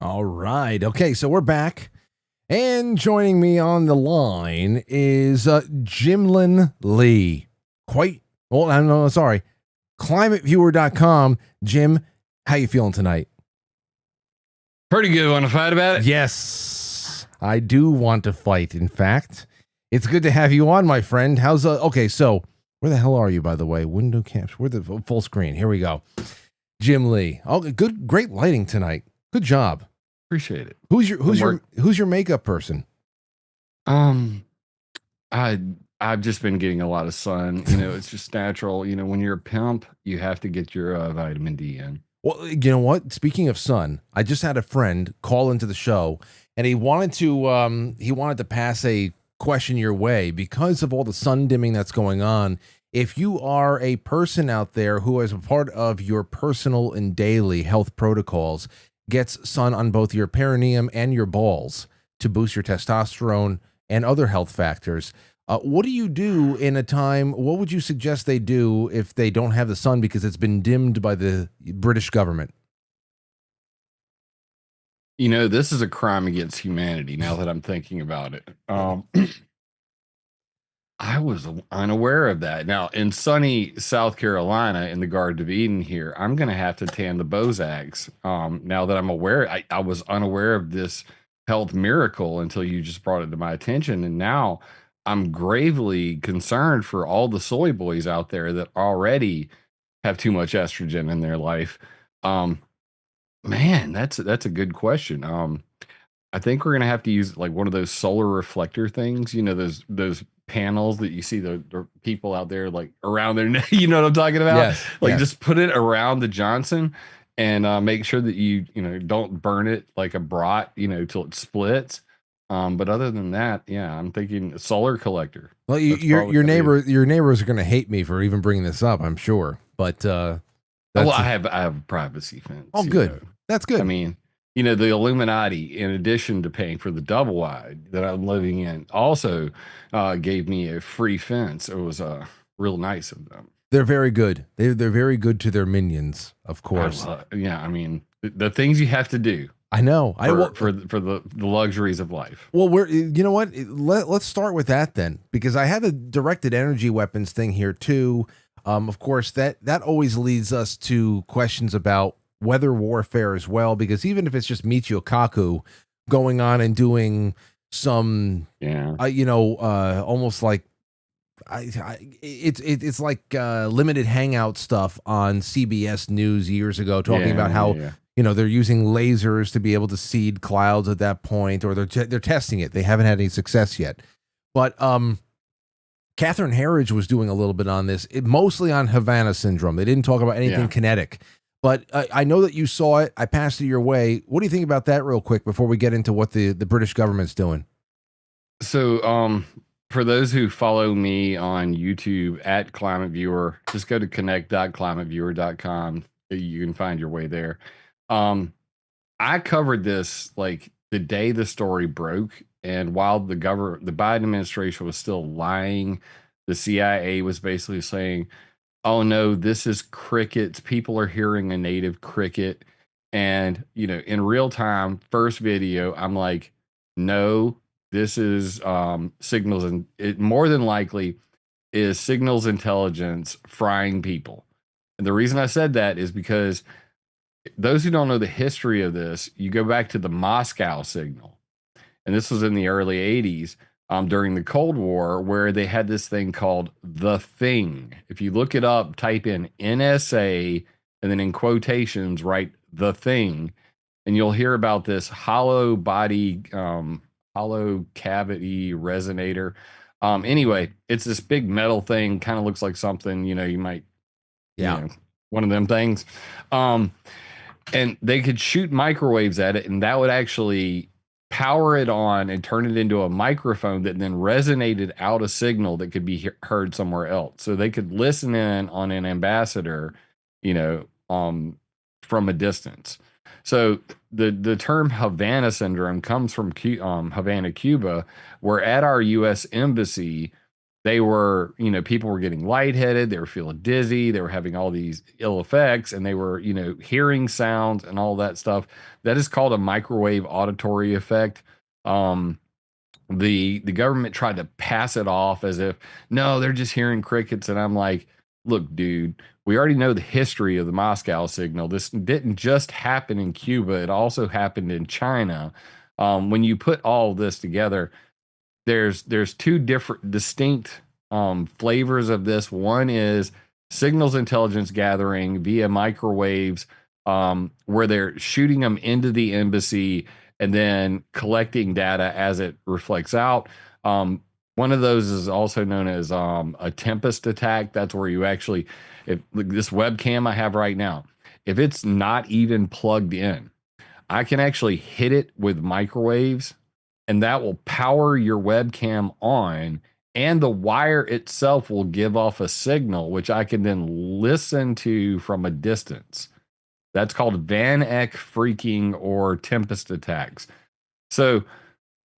All right. Okay, so we're back. And joining me on the line is Jimlyn Lee. ClimateViewer.com. Jim, how you feeling tonight? Pretty good. Want to fight about it? Yes, I do want to fight. In fact, it's good to have you on, my friend. How's okay, so where the hell are you, by the way? Window caps. Where's the full screen? Here we go. Jim Lee. Oh, great lighting tonight. Good job. Appreciate it. Who's your makeup person? I've just been getting a lot of sun. You know, it's just natural. You know, when you're a pimp, you have to get your vitamin D in. Well, you know what? Speaking of sun, I just had a friend call into the show, and he wanted to pass a question your way because of all the sun dimming that's going on. If you are a person out there who, as a part of your personal and daily health protocols, gets sun on both your perineum and your balls to boost your testosterone and other health factors, what do you do in a time? What would you suggest they do if they don't have the sun because it's been dimmed by the British government? You know, this is a crime against humanity now that I'm thinking about it. I was unaware of that. Now, in sunny South Carolina, in the Garden of Eden here, I'm going to have to tan the Bozaks. Now that I'm aware, I was unaware of this health miracle until you just brought it to my attention. And now I'm gravely concerned for all the soy boys out there that already have too much estrogen in their life. Man, that's a good question. I think we're going to have to use like one of those solar reflector things, you know, those panels that you see the people out there like around their neck, you know what I'm talking about? Yes, like yes. Just put it around the Johnson and make sure that you know, don't burn it like a brat, you know, till it splits. But other than that, yeah, I'm thinking solar collector. Well, your neighbors are going to hate me for even bringing this up, I'm sure. But well, I have a privacy fence. Oh, good. Know. That's good. I mean, you know, the Illuminati, in addition to paying for the double wide that I'm living in, also gave me a free fence. It was real nice of them. They're very good. They're very good to their minions, of course. Yeah, I mean, the things you have to do I know. For the luxuries of life. Well, you know what? Let's start with that then, because I had the directed energy weapons thing here too. Of course, that always leads us to questions about weather warfare as well, because even if it's just Michio Kaku going on and doing some, almost like it's like limited hangout stuff on CBS News years ago, talking about how they're using lasers to be able to seed clouds at that point, or they're testing it. They haven't had any success yet, but Catherine Herridge was doing a little bit on this, mostly on Havana syndrome. They didn't talk about anything kinetic, but I know that you saw it. I passed it your way. What do you think about that, real quick, before we get into what the British government's doing? So, for those who follow me on YouTube at Climate Viewer, just go to connect.climateviewer.com. You can find your way there. I covered this like the day the story broke, and while the Biden administration was still lying, the CIA was basically saying, "Oh no, this is crickets. People are hearing a native cricket." And in real time, first video, I'm like, "No, this is signals, and it more than likely is signals intelligence frying people." And the reason I said that is because those who don't know the history of this, you go back to the Moscow signal. And this was in the early 80s during the Cold War, where they had this thing called the Thing. If you look it up, type in NSA and then in quotations, write the Thing, and you'll hear about this hollow body, hollow cavity resonator. Anyway, it's this big metal thing, kind of looks like something, you might, one of them things. And they could shoot microwaves at it, and that would actually power it on and turn it into a microphone that then resonated out a signal that could be heard somewhere else. So they could listen in on an ambassador, from a distance. So the term Havana syndrome comes from Havana, Cuba, where at our U.S. embassy, they were, people were getting lightheaded, they were feeling dizzy, they were having all these ill effects, and they were, hearing sounds and all that stuff. That is called a microwave auditory effect. The government tried to pass it off as if, no, they're just hearing crickets. And I'm like, look, dude, we already know the history of the Moscow signal. This didn't just happen in Cuba, it also happened in China. When you put all this together, there's two different distinct flavors of this. One is signals intelligence gathering via microwaves, where they're shooting them into the embassy and then collecting data as it reflects out. One of those is also known as a tempest attack. That's where you actually, if this webcam I have right now, if it's not even plugged in, I can actually hit it with microwaves, and that will power your webcam on, and the wire itself will give off a signal, which I can then listen to from a distance. That's called Van Eck freaking or tempest attacks. So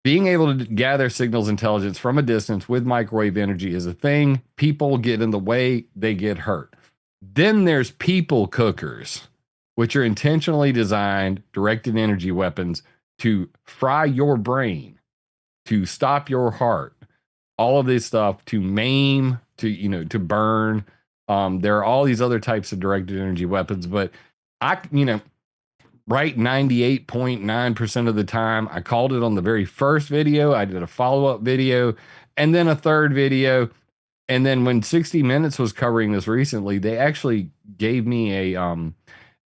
being able to gather signals intelligence from a distance with microwave energy is a thing. People get in the way, they get hurt. Then there's people cookers, which are intentionally designed directed energy weapons to fry your brain, to stop your heart, all of this stuff, to maim, to burn. There are all these other types of directed energy weapons, but right 98.9% of the time, I called it on the very first video. I did a follow-up video and then a third video. And then when 60 Minutes was covering this recently, they actually gave me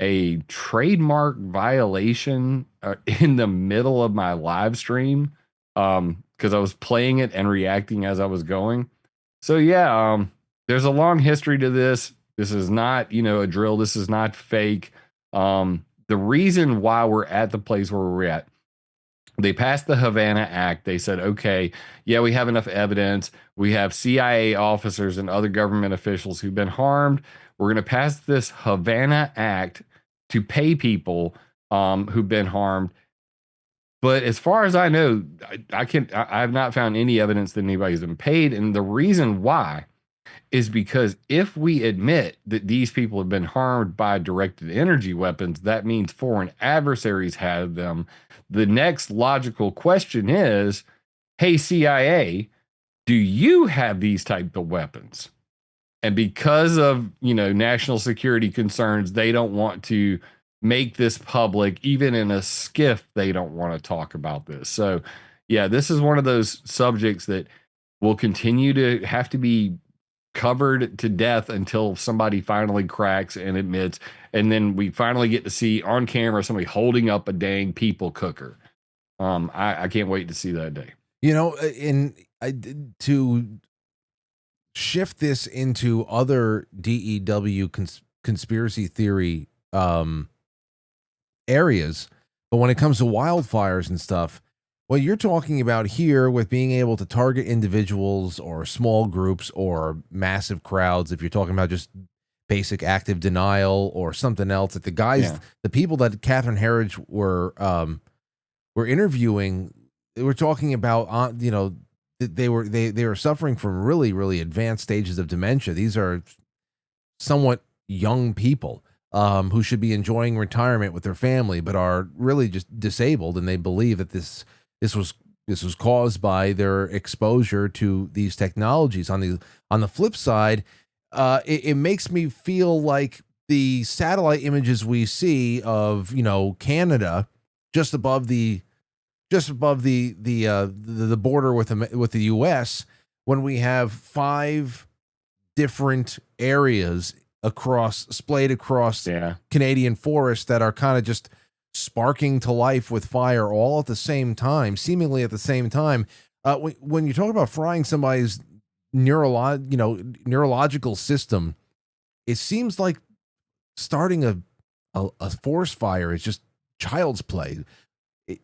a trademark violation in the middle of my live stream, because I was playing it and reacting as I was going. So yeah, there's a long history to this. This is not, a drill. This is not fake. The reason why we're at the place where we're at, they passed the Havana Act. They said, okay, yeah, we have enough evidence. We have CIA officers and other government officials who've been harmed. We're going to pass this Havana Act to pay people who've been harmed. But as far as I know, I have not found any evidence that anybody's been paid. And the reason why is because if we admit that these people have been harmed by directed energy weapons, that means foreign adversaries have them. The next logical question is, hey, CIA, do you have these type of weapons? And because of, national security concerns, they don't want to make this public. Even in a skiff, they don't want to talk about this. So, yeah, this is one of those subjects that will continue to have to be covered to death until somebody finally cracks and admits. And then we finally get to see on camera somebody holding up a dang people cooker. I can't wait to see that day. To shift this into other DEW conspiracy theory areas, but when it comes to wildfires and stuff, what you're talking about here with being able to target individuals or small groups or massive crowds, if you're talking about just basic active denial or something else, that the people that Catherine Herridge were interviewing, they were talking about, they were suffering from really, really advanced stages of dementia. These are somewhat young people who should be enjoying retirement with their family, but are really just disabled, and they believe that this was caused by their exposure to these technologies. On the flip side, it makes me feel like the satellite images we see of Canada just above the border with the U.S., when we have 5 different areas splayed across Canadian forests that are kind of just sparking to life with fire all at the same time, seemingly at the same time. When you talk about frying somebody's neurological system, it seems like starting a forest fire is just child's play.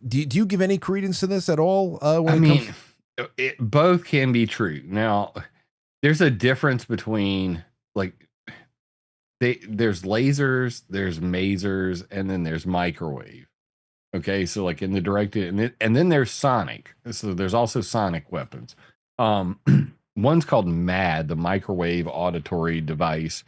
Do you give any credence to this at all? Both can be true. Now, there's a difference between there's lasers, there's masers, and then there's microwave. Okay, so like in the directed, and then there's sonic. So there's also sonic weapons. One's called MAD, the microwave auditory device.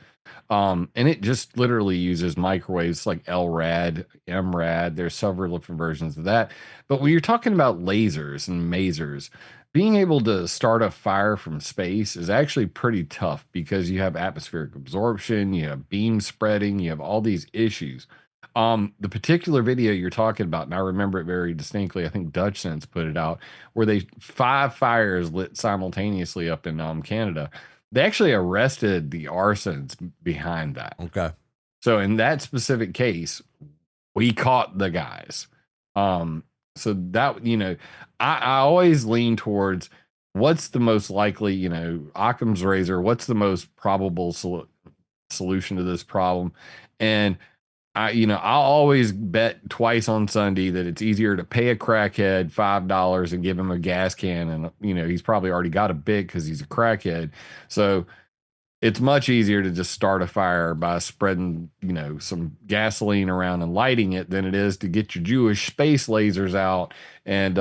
And it just literally uses microwaves like LRAD, MRAD. There's several different versions of that. But when you're talking about lasers and masers, being able to start a fire from space is actually pretty tough because you have atmospheric absorption, you have beam spreading, you have all these issues. The particular video you're talking about, and I remember it very distinctly, I think Dutch Sense put it out, where 5 fires lit simultaneously up in Canada. They actually arrested the arsons behind that. Okay. So in that specific case, we caught the guys. So that, I always lean towards what's the most likely, Occam's razor, what's the most probable solution to this problem. And I'll always bet twice on Sunday that it's easier to pay a crackhead $5 and give him a gas can. And, he's probably already got a big because he's a crackhead. So it's much easier to just start a fire by spreading, some gasoline around and lighting it than it is to get your Jewish space lasers out and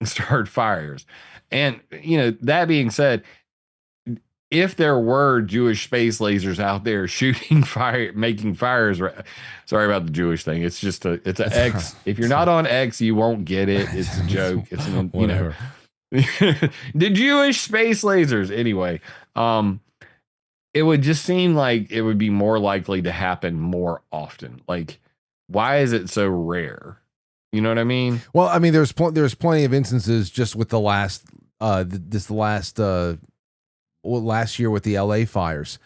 start fires. And, that being said, if there were Jewish space lasers out there shooting fire, making fires, sorry about the Jewish thing. It's just it's an X. If you're not on X, you won't get it. It's a joke. It's whatever. The Jewish space lasers. Anyway, it would just seem like it would be more likely to happen more often. Like, why is it so rare? You know what I mean? Well, there's plenty of instances just with the last last year with the LA fires.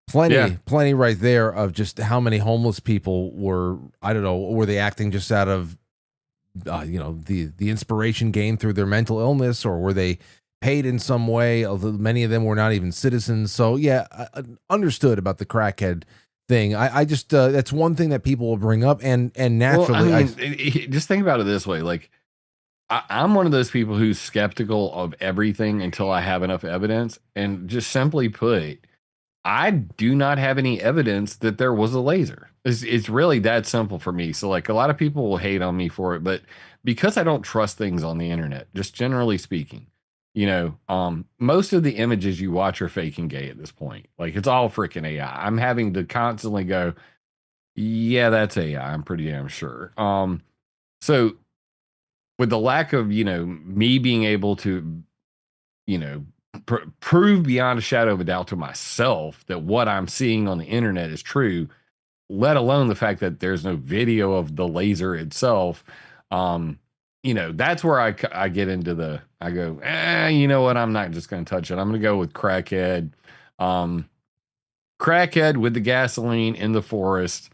Plenty right there of just how many homeless people were, I don't know, were they acting just out of, the inspiration gained through their mental illness, or were they paid in some way? Many of them were not even citizens. So yeah, I understood about the crackhead thing. I just, that's one thing that people will bring up, and naturally, just think about it this way. Like, I'm one of those people who's skeptical of everything until I have enough evidence. And just simply put, I do not have any evidence that there was a laser. It's really that simple for me. So like, a lot of people will hate on me for it, but because I don't trust things on the internet, just generally speaking, Most of the images you watch are fake and gay at this point. Like, it's all freaking AI. I'm having to constantly go, yeah, that's AI. I'm pretty damn sure. So with the lack of, me being able to, prove beyond a shadow of a doubt to myself that what I'm seeing on the internet is true, let alone the fact that there's no video of the laser itself. That's where I get into I go, you know what? I'm not just going to touch it. I'm going to go with crackhead. Crackhead with the gasoline in the forest.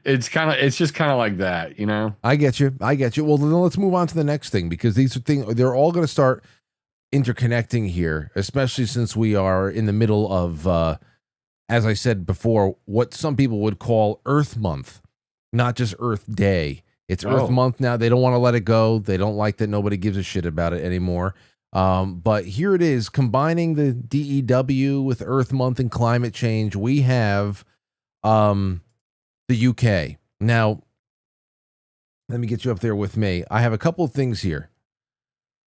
It's just kind of like that, I get you. Well, then let's move on to the next thing, because these are things, they're all going to start interconnecting here, especially since we are in the middle of, as I said before, what some people would call Earth Month, not just Earth Day. It's Earth Month now. They don't want to let it go. They don't like that nobody gives a shit about it anymore. But here it is, combining the DEW with Earth Month and climate change. We have the UK. Now, let me get you up there with me. I have a couple of things here.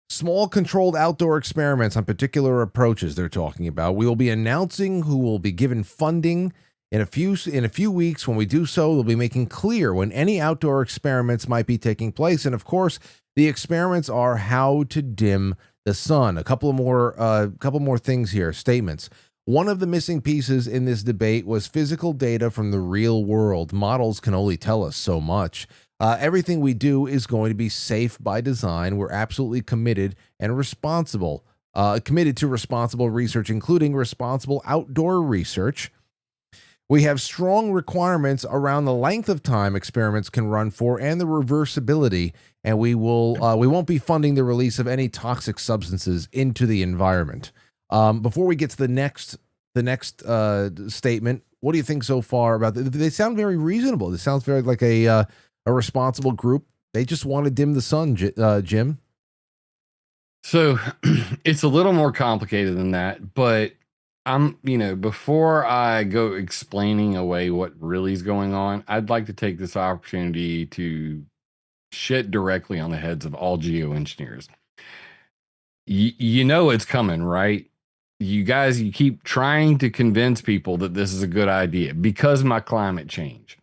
Small controlled outdoor experiments on particular approaches they're talking about. We will be announcing who will be given funding in a few weeks. When we do so, they'll be making clear when any outdoor experiments might be taking place. And of course, the experiments are how to dim the sun. A couple more things here, statements. One of the missing pieces in this debate was physical data from the real world. Models can only tell us so much. Everything we do is going to be safe by design. We're absolutely committed and committed to responsible research, including responsible outdoor research. We have strong requirements around the length of time experiments can run for and the reversibility, and we won't be funding the release of any toxic substances into the environment. Before we get to the next statement, what do you think so far about that? They sound very reasonable. This sounds very like a responsible group. They just want to dim the sun, Jim. So it's a little more complicated than that, but before I go explaining away what really is going on, I'd like to take this opportunity to shit directly on the heads of all geoengineers. It's coming, right? You guys, you keep trying to convince people that this is a good idea because of my climate change.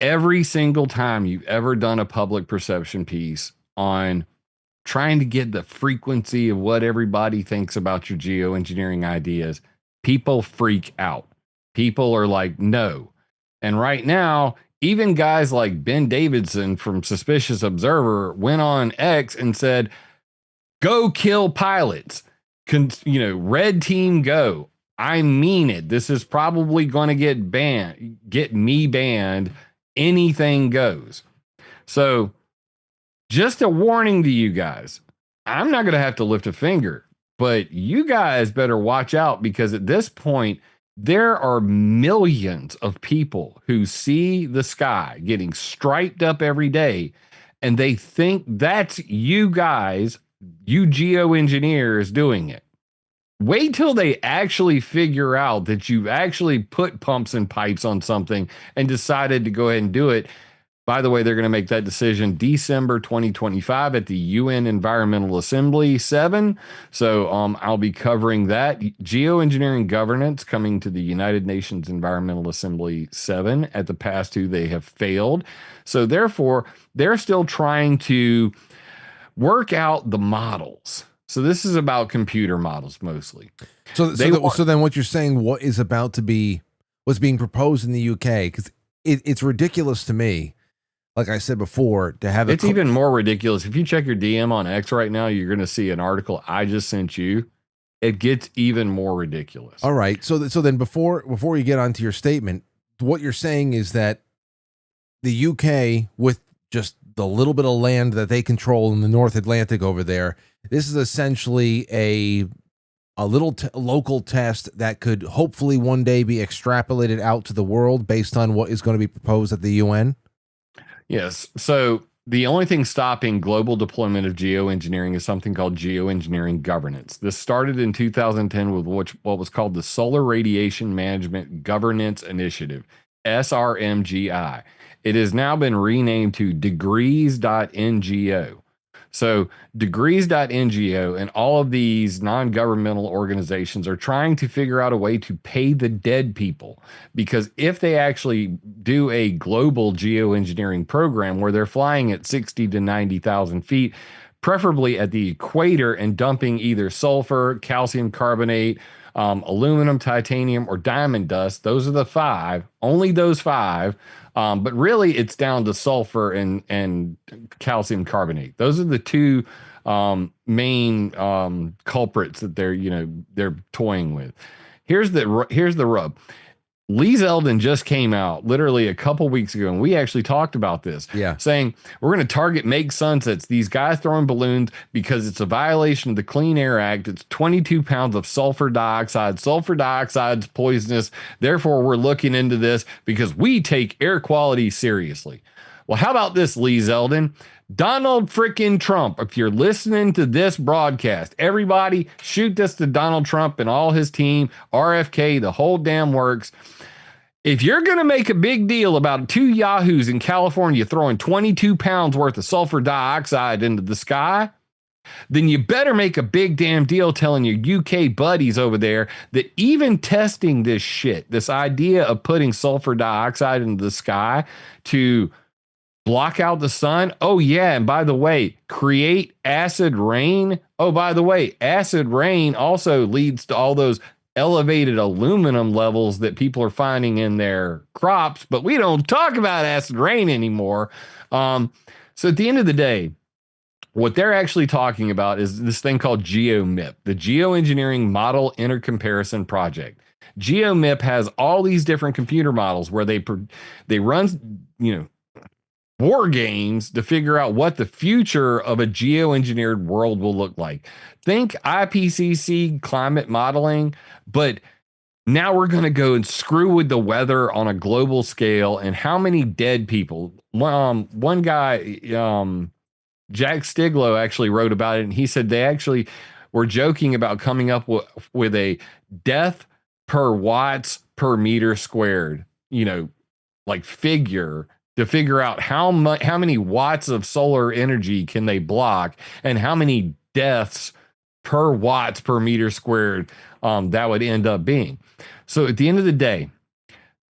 Every single time you've ever done a public perception piece on trying to get the frequency of what everybody thinks about your geoengineering ideas, people freak out. People are like, no. And right now, even guys like Ben Davidson from Suspicious Observer went on X and said, go kill pilots. Red team go. I mean it. This is probably going to get me banned. Anything goes. So just a warning to you guys. I'm not going to have to lift a finger, but you guys better watch out, because at this point, there are millions of people who see the sky getting striped up every day, and they think that's you guys, you geoengineers, doing it. Wait till they actually figure out that you actually put pumps and pipes on something and decided to go ahead and do it. By the way, they're going to make that decision December 2025 at the UN Environmental Assembly 7. So I'll be covering that. Geoengineering governance coming to the United Nations Environmental Assembly 7. At the past two, they have failed. So therefore, they're still trying to work out the models. So this is about computer models mostly. So then what you're saying, what's being proposed in the UK, because it's ridiculous to me. Like I said before, to have it's even more ridiculous. If you check your DM on X right now, you're going to see an article I just sent you. It gets even more ridiculous. All right. So then before you get onto your statement, what you're saying is that the UK, with just the little bit of land that they control in the North Atlantic over there, this is essentially a little local test that could hopefully one day be extrapolated out to the world based on what is going to be proposed at the UN. Yes. So the only thing stopping global deployment of geoengineering is something called geoengineering governance. This started in 2010 with what was called the Solar Radiation Management Governance Initiative, SRMGI. It has now been renamed to degrees.ngo. So degrees.ngo and all of these non-governmental organizations are trying to figure out a way to pay the dead people, because if they actually do a global geoengineering program where they're flying at 60 to 90,000 feet, preferably at the equator, and dumping either sulfur, calcium carbonate, aluminum, titanium, or diamond dust. Those are the five, only those five. But really, it's down to sulfur and calcium carbonate. Those are the two main culprits that they're toying with. Here's the rub. Lee Zeldin just came out literally a couple weeks ago, and we actually talked about this. Yeah. Saying we're going to target Make Sunsets, these guys throwing balloons, because it's a violation of the Clean Air Act. It's 22 pounds of sulfur dioxide. Sulfur dioxide's poisonous. Therefore, we're looking into this because we take air quality seriously. Well, how about this, Lee Zeldin? Donald frickin' Trump, if you're listening to this broadcast, everybody shoot this to Donald Trump and all his team, RFK, the whole damn works. If you're going to make a big deal about two yahoos in California throwing 22 pounds worth of sulfur dioxide into the sky, then you better make a big damn deal telling your UK buddies over there that even testing this shit, this idea of putting sulfur dioxide into the sky to block out the sun. Oh, yeah. And by the way, create acid rain. Oh, by the way, acid rain also leads to all those elevated aluminum levels that people are finding in their crops. But we don't talk about acid rain anymore. So at the end of the day, what they're actually talking about is this thing called GeoMIP, the Geoengineering Model Intercomparison Project. GeoMIP has all these different computer models where they run, war games to figure out what the future of a geoengineered world will look like. Think IPCC climate modeling, but now we're going to go and screw with the weather on a global scale and how many dead people. One guy, Jack Stiglo, actually wrote about it, and he said they actually were joking about coming up with a death per watts per meter squared, figure to figure out how many watts of solar energy can they block and how many deaths per watts per meter squared that would end up being. So at the end of the day,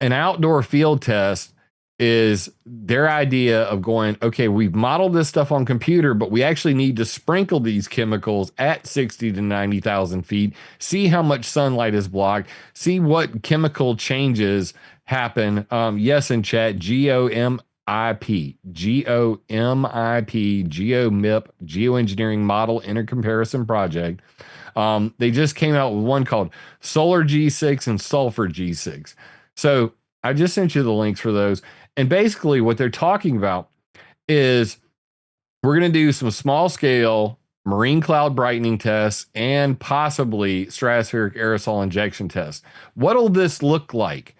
an outdoor field test is their idea of going, okay, we've modeled this stuff on computer, but we actually need to sprinkle these chemicals at 60 to 90,000 feet, see how much sunlight is blocked, see what chemical changes happen. Yes, in chat, GeoMIP, GeoMIP, Geoengineering Model Intercomparison Project. They just came out with one called Solar G6 and Sulfur G6. So I just sent you the links for those. And basically what they're talking about is we're going to do some small scale marine cloud brightening tests and possibly stratospheric aerosol injection tests. What'll this look like?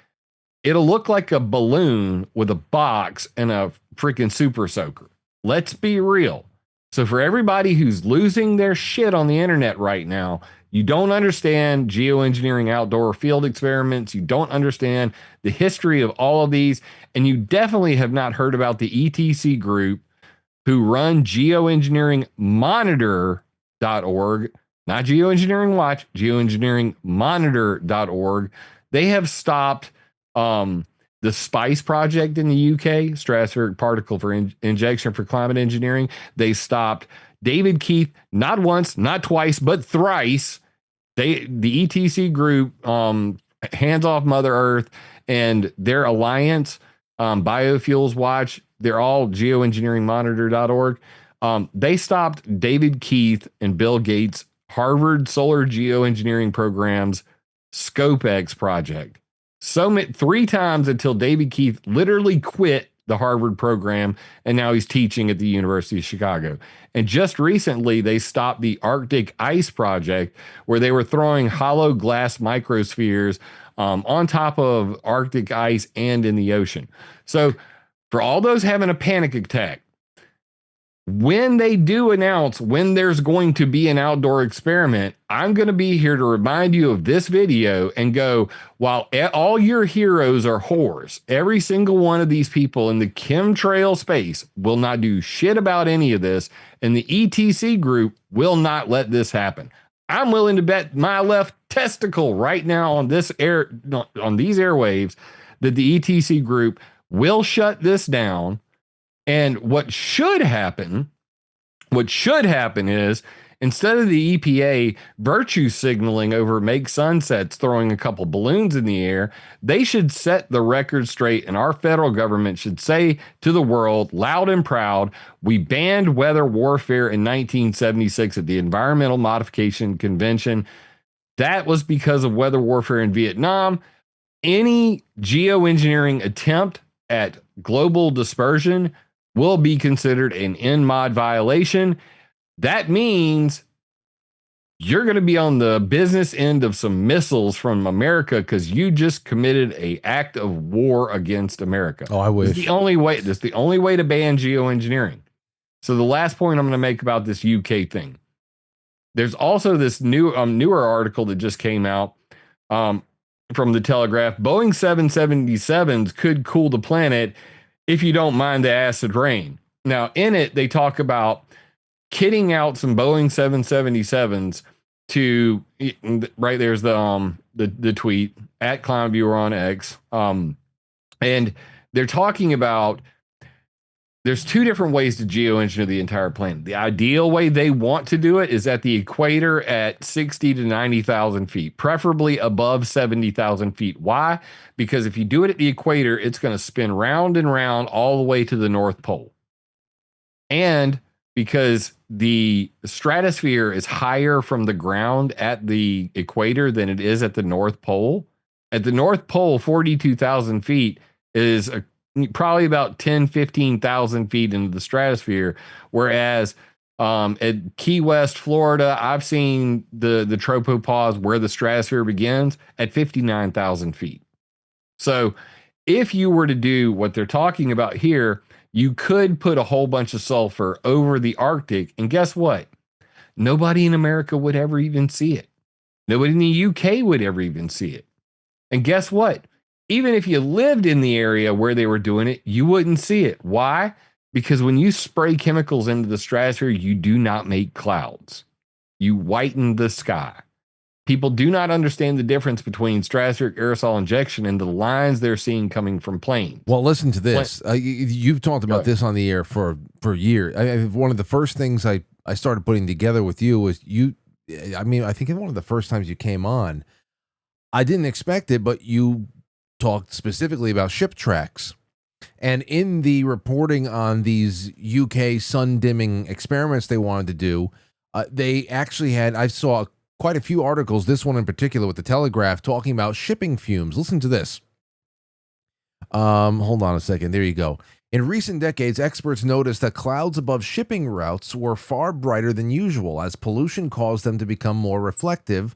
It'll look like a balloon with a box and a freaking super soaker. Let's be real. So for everybody who's losing their shit on the internet right now, you don't understand geoengineering outdoor field experiments. You don't understand the history of all of these. And you definitely have not heard about the ETC group who run geoengineeringmonitor.org, not Geoengineering Watch, geoengineeringmonitor.org. They have stopped the SPICE project in the UK, stratospheric particle for injection for climate engineering. They stopped David Keith, not once, not twice, but thrice. The ETC group, Hands Off Mother Earth, and their alliance, Biofuels Watch, they're all geoengineeringmonitor.org. They stopped David Keith and Bill Gates' Harvard Solar Geoengineering Program's ScopeX project. Three times until David Keith literally quit the Harvard program, and now he's teaching at the University of Chicago. And just recently, they stopped the Arctic Ice Project, where they were throwing hollow glass microspheres on top of Arctic ice and in the ocean. So for all those having a panic attack, when they do announce when there's going to be an outdoor experiment, I'm going to be here to remind you of this video and go, while all your heroes are whores, every single one of these people in the chemtrail space will not do shit about any of this, and the ETC group will not let this happen. I'm willing to bet my left testicle right now on this on these airwaves that the ETC group will shut this down. And what should happen is, instead of the EPA virtue signaling over make sunsets, throwing a couple balloons in the air, they should set the record straight, and our federal government should say to the world, loud and proud, we banned weather warfare in 1976 at the Environmental Modification Convention. That was because of weather warfare in Vietnam. Any geoengineering attempt at global dispersion will be considered an NMOD violation. That means you're going to be on the business end of some missiles from America because you just committed an act of war against America. Oh, I wish. That's the only way to ban geoengineering. So the last point I'm going to make about this UK thing. There's also this newer article that just came out from the Telegraph. Boeing 777s could cool the planet if you don't mind the acid rain. Now, in it, they talk about kitting out some Boeing 777s to, right there's the tweet at Clown Viewer on X. And they're talking about there's two different ways to geoengineer the entire planet. The ideal way they want to do it is at the equator at 60 to 90,000 feet, preferably above 70,000 feet. Why? Because if you do it at the equator, it's going to spin round and round all the way to the North Pole. And because the stratosphere is higher from the ground at the equator than it is at the North Pole. At the North Pole, 42,000 feet is probably about 10, 15,000 feet into the stratosphere. Whereas at Key West, Florida, I've seen the tropopause where the stratosphere begins at 59,000 feet. So if you were to do what they're talking about here, you could put a whole bunch of sulfur over the Arctic. And guess what? Nobody in America would ever even see it. Nobody in the UK would ever even see it. And guess what? Even if you lived in the area where they were doing it, you wouldn't see it. Why? Because when you spray chemicals into the stratosphere, you do not make clouds. You whiten the sky. People do not understand the difference between stratospheric aerosol injection and the lines they're seeing coming from planes. Well, listen to this. You've talked about this on the air for years. One of the first things I started putting together with you was I think one of the first times you came on, I didn't expect it, but you talked specifically about ship tracks. And in the reporting on these UK sun dimming experiments they wanted to do, they actually had, I saw quite a few articles, this one in particular with the Telegraph, talking about shipping fumes. Listen to this. Hold on a second. There you go. In recent decades, experts noticed that clouds above shipping routes were far brighter than usual as pollution caused them to become more reflective,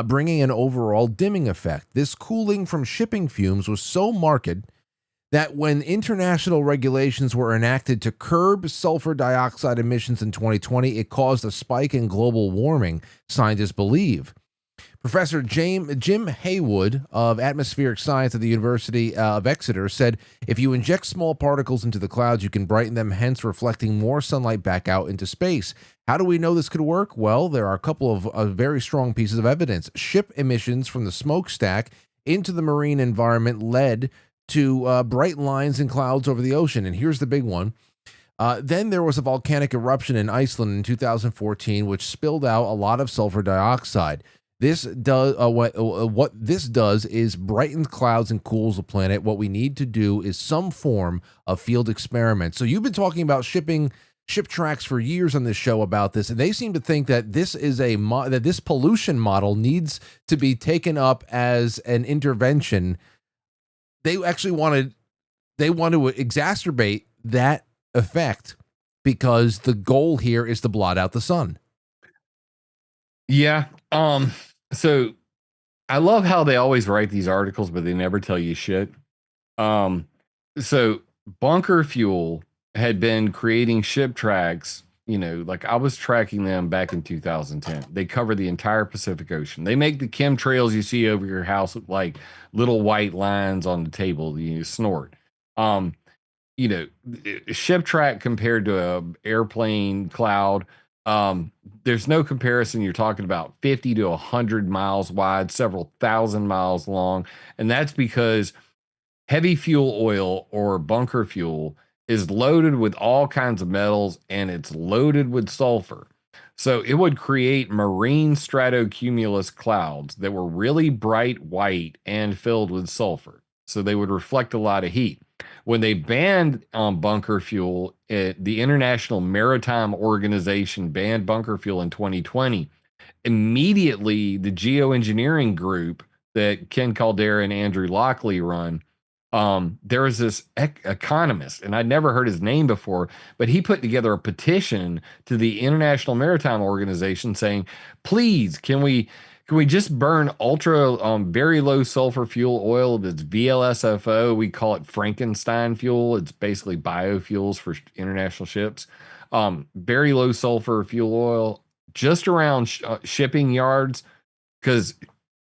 bringing an overall dimming effect. This cooling from shipping fumes was so marked that when international regulations were enacted to curb sulfur dioxide emissions in 2020, it caused a spike in global warming, scientists believe. Professor Jim Haywood of atmospheric science at the University of Exeter said, if you inject small particles into the clouds, you can brighten them, hence reflecting more sunlight back out into space. How do we know this could work? Well, there are a couple of very strong pieces of evidence. Ship emissions from the smokestack into the marine environment led to bright lines and clouds over the ocean. And here's the big one. Then there was a volcanic eruption in Iceland in 2014, which spilled out a lot of sulfur dioxide. This does what this does is brightens clouds and cools the planet. What we need to do is some form of field experiment. So you've been talking about ship tracks for years on this show about this, and they seem to think that this is that this pollution model needs to be taken up as an intervention. They actually want to exacerbate that effect because the goal here is to blot out the sun. Yeah. So I love how they always write these articles, but they never tell you shit. So bunker fuel had been creating ship tracks. Like I was tracking them back in 2010. They cover the entire Pacific Ocean. They make the chemtrails you see over your house look like little white lines on the table. You snort. Ship track compared to a airplane cloud. There's no comparison. You're talking about 50 to 100 miles wide, several thousand miles long. And that's because heavy fuel oil or bunker fuel is loaded with all kinds of metals and it's loaded with sulfur. So it would create marine stratocumulus clouds that were really bright white and filled with sulfur. So they would reflect a lot of heat. When they banned bunker fuel, the International Maritime Organization banned bunker fuel in 2020. Immediately, the Geoengineering group that Ken Caldera and Andrew Lockley run, there was this economist, and I'd never heard his name before, but he put together a petition to the International Maritime Organization saying, please, can we just burn ultra very low sulfur fuel oil that's VLSFO? We call it Frankenstein fuel. It's basically biofuels for international ships. Very low sulfur fuel oil just around shipping yards because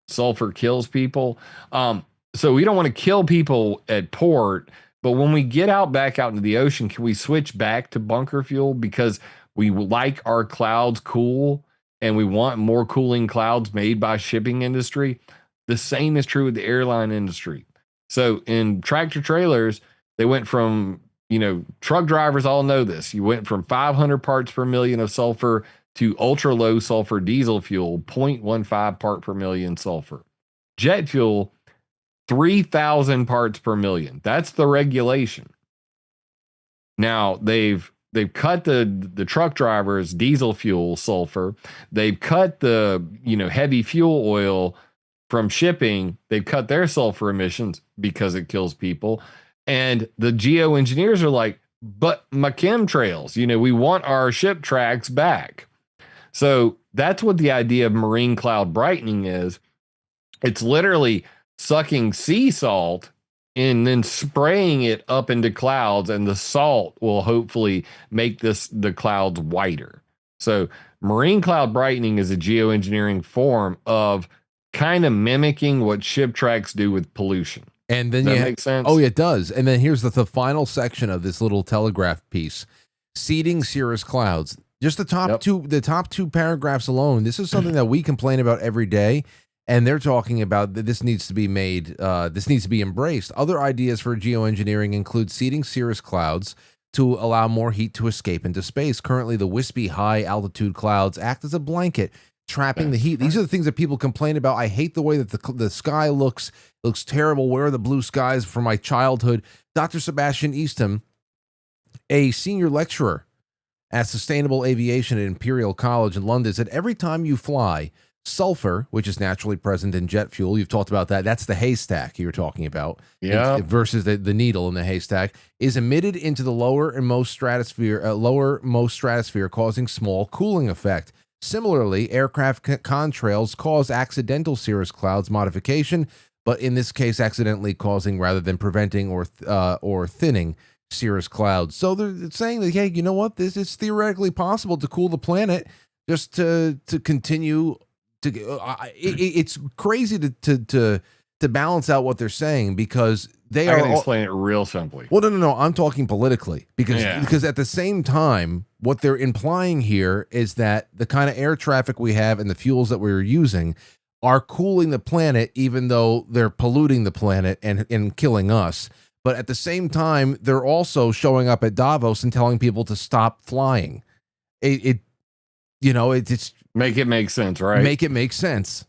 sulfur kills people. So we don't want to kill people at port, but when we get back out into the ocean, can we switch back to bunker fuel because we like our clouds cool and we want more cooling clouds made by shipping industry? The same is true with the airline industry. So in tractor trailers, they went from, truck drivers all know this. You went from 500 parts per million of sulfur to ultra low sulfur diesel fuel, 0.15 part per million sulfur. Jet fuel, 3,000 parts per million. That's the regulation. Now they've cut the truck drivers' diesel fuel sulfur. They've cut the heavy fuel oil from shipping. They've cut their sulfur emissions because it kills people. And the geoengineers are like, but my chemtrails, we want our ship tracks back. So that's what the idea of marine cloud brightening is. It's literally sucking sea salt and then spraying it up into clouds, and the salt will hopefully make the clouds whiter. So marine cloud brightening is a geoengineering form of kind of mimicking what ship tracks do with pollution. And then Does that make sense? Oh, it does. And then here's the final section of this little telegraph piece: seeding cirrus clouds. Just the top two paragraphs alone. This is something that we complain about every day. And they're talking about that this needs to be made, this needs to be embraced. Other ideas for geoengineering include seeding cirrus clouds to allow more heat to escape into space. Currently, the wispy high-altitude clouds act as a blanket, trapping the heat. These are the things that people complain about. I hate the way that the sky looks. It looks terrible. Where are the blue skies from my childhood? Dr. Sebastian Eastham, a senior lecturer at Sustainable Aviation at Imperial College in London, said every time you fly, sulfur, which is naturally present in jet fuel, you've talked about that. That's the haystack you were talking about. Yeah. Versus the needle in the haystack, is emitted into the lowermost stratosphere, causing small cooling effect. Similarly, aircraft contrails cause accidental cirrus clouds modification, but in this case, accidentally causing rather than preventing or thinning cirrus clouds. So they're saying that, hey, you know what? This is theoretically possible to cool the planet, just to continue. It's crazy to balance out what they're saying, because they are. I can explain it real simply. Well, no. I'm talking politically, because at the same time, what they're implying here is that the kind of air traffic we have and the fuels that we're using are cooling the planet, even though they're polluting the planet and killing us. But at the same time, they're also showing up at Davos and telling people to stop flying. It's make it make sense, right? Make it make sense.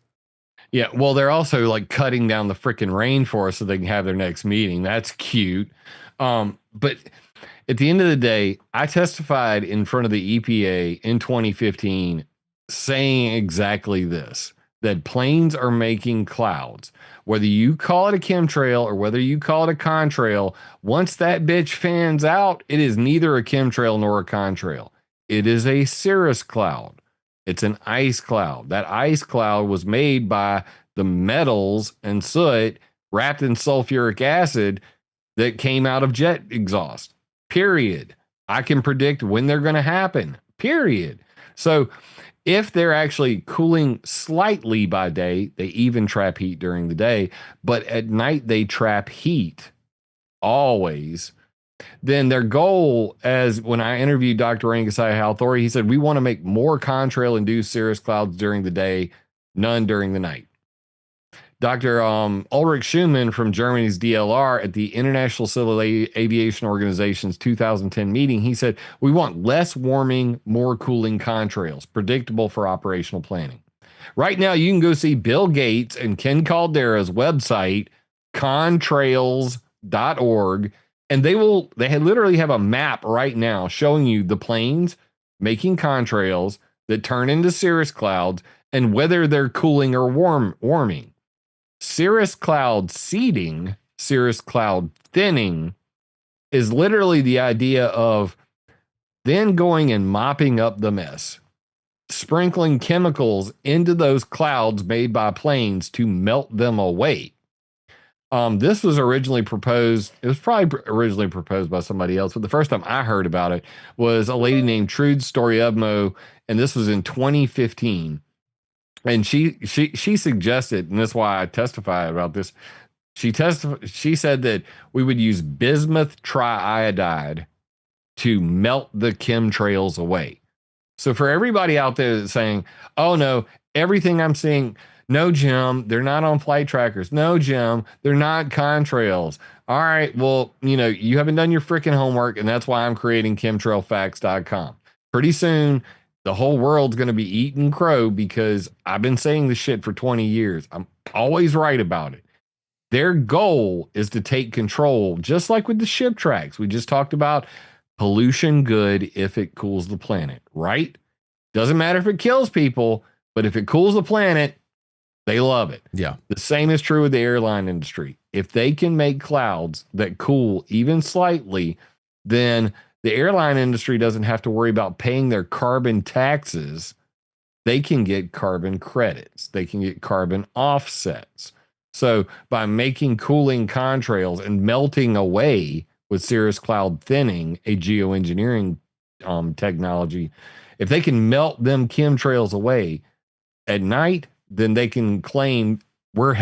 Yeah, well, they're also like cutting down the freaking rainforest so they can have their next meeting. That's cute. But at the end of the day, I testified in front of the EPA in 2015 saying exactly this, that planes are making clouds. Whether you call it a chemtrail or whether you call it a contrail, once that bitch fans out, it is neither a chemtrail nor a contrail. It is a cirrus cloud. It's an ice cloud. That ice cloud was made by the metals and soot wrapped in sulfuric acid that came out of jet exhaust. Period. I can predict when they're going to happen, period. So if they're actually cooling slightly by day, they even trap heat during the day, but at night they trap heat always. Then their goal, as when I interviewed Dr. Angus Halthori, he said, we want to make more contrail-induced cirrus clouds during the day, none during the night. Dr. Ulrich Schumann from Germany's DLR at the International Civil Aviation Organization's 2010 meeting, he said, we want less warming, more cooling contrails, predictable for operational planning. Right now, you can go see Bill Gates and Ken Caldera's website, contrails.org, and they literally have a map right now showing you the planes making contrails that turn into cirrus clouds and whether they're cooling or warming. Cirrus cloud seeding, cirrus cloud thinning is literally the idea of then going and mopping up the mess, sprinkling chemicals into those clouds made by planes to melt them away. This was originally proposed. It was probably originally proposed by somebody else, but the first time I heard about it was a lady named Trude Storyevmo, and this was in 2015. And she suggested, and that's why I testify about this. She said that we would use bismuth triiodide to melt the chemtrails away. So for everybody out there that's saying, "Oh no, everything I'm seeing, no, Jim, they're not on flight trackers. No, Jim, they're not contrails." All right, well, you haven't done your freaking homework, and that's why I'm creating chemtrailfacts.com. Pretty soon, the whole world's going to be eating crow because I've been saying this shit for 20 years. I'm always right about it. Their goal is to take control, just like with the ship tracks. We just talked about pollution good if it cools the planet, right? Doesn't matter if it kills people, but if it cools the planet, they love it. Yeah. The same is true with the airline industry. If they can make clouds that cool even slightly, then the airline industry doesn't have to worry about paying their carbon taxes. They can get carbon credits. They can get carbon offsets. So by making cooling contrails and melting away with cirrus cloud thinning, a geoengineering technology, if they can melt them chemtrails away at night, then they can claim we're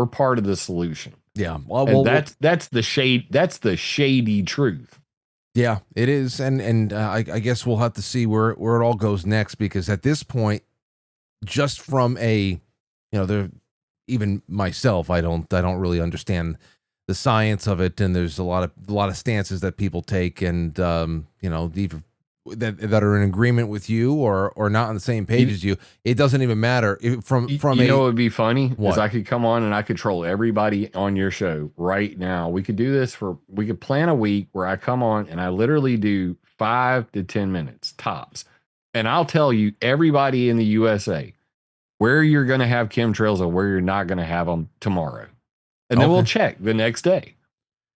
part of the solution. Yeah. Well, that's the shady truth. Yeah, it is, and I guess we'll have to see where it all goes next, because at this point, just from even myself, I don't really understand the science of it, and there's a lot of stances that people take, and either that are in agreement with you or not on the same page as you. It doesn't even matter. What would be funny is I could come on and I control everybody on your show right now. We could do this we could plan a week where I come on and I literally do 5 to 10 minutes tops. And I'll tell you everybody in the USA where you're going to have chemtrails and where you're not going to have them tomorrow. And then we'll check the next day,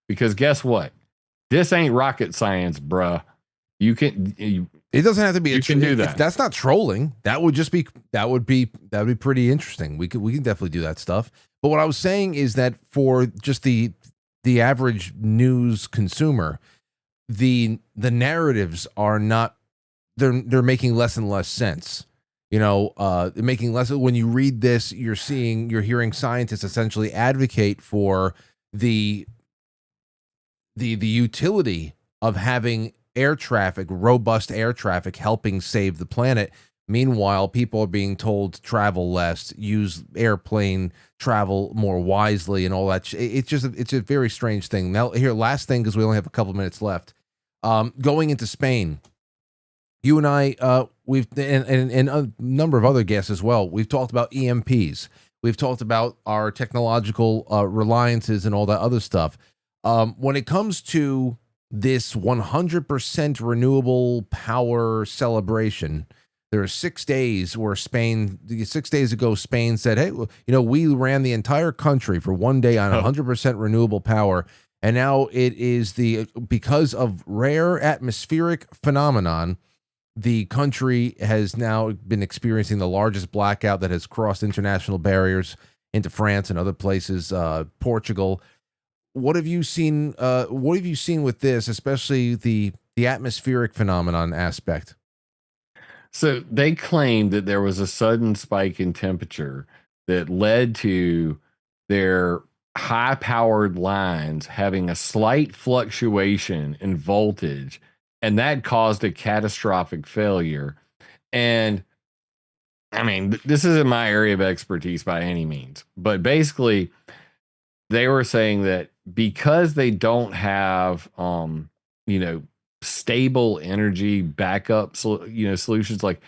because guess what? This ain't rocket science, bruh. It doesn't have to be. You can do that. If that's not trolling. That would be pretty interesting. We can definitely do that stuff. But what I was saying is that for just the average news consumer, the narratives are not. They're making less and less sense. Making less. When you read this, you're hearing scientists essentially advocate for the utility of having robust air traffic helping save the planet. Meanwhile, people are being told to travel less, use airplane travel more wisely, and all that. It's a very strange thing. Now, here, last thing, because we only have a couple minutes left. Going into Spain, you and I, we've and a number of other guests as well. We've talked about EMPs. We've talked about our technological reliances and all that other stuff. When it comes to this 100% renewable power celebration, there are 6 days where 6 days ago, Spain said, hey, we ran the entire country for one day on 100% renewable power. And now it is because of rare atmospheric phenomenon, the country has now been experiencing the largest blackout that has crossed international barriers into France and other places, Portugal. What have you seen? What have you seen with this, especially the the atmospheric phenomenon aspect. So they claimed that there was a sudden spike in temperature that led to their high powered lines having a slight fluctuation in voltage, and that caused a catastrophic failure. And I mean, this isn't my area of expertise by any means, but basically, they were saying that because they don't have, stable energy backup, solutions, like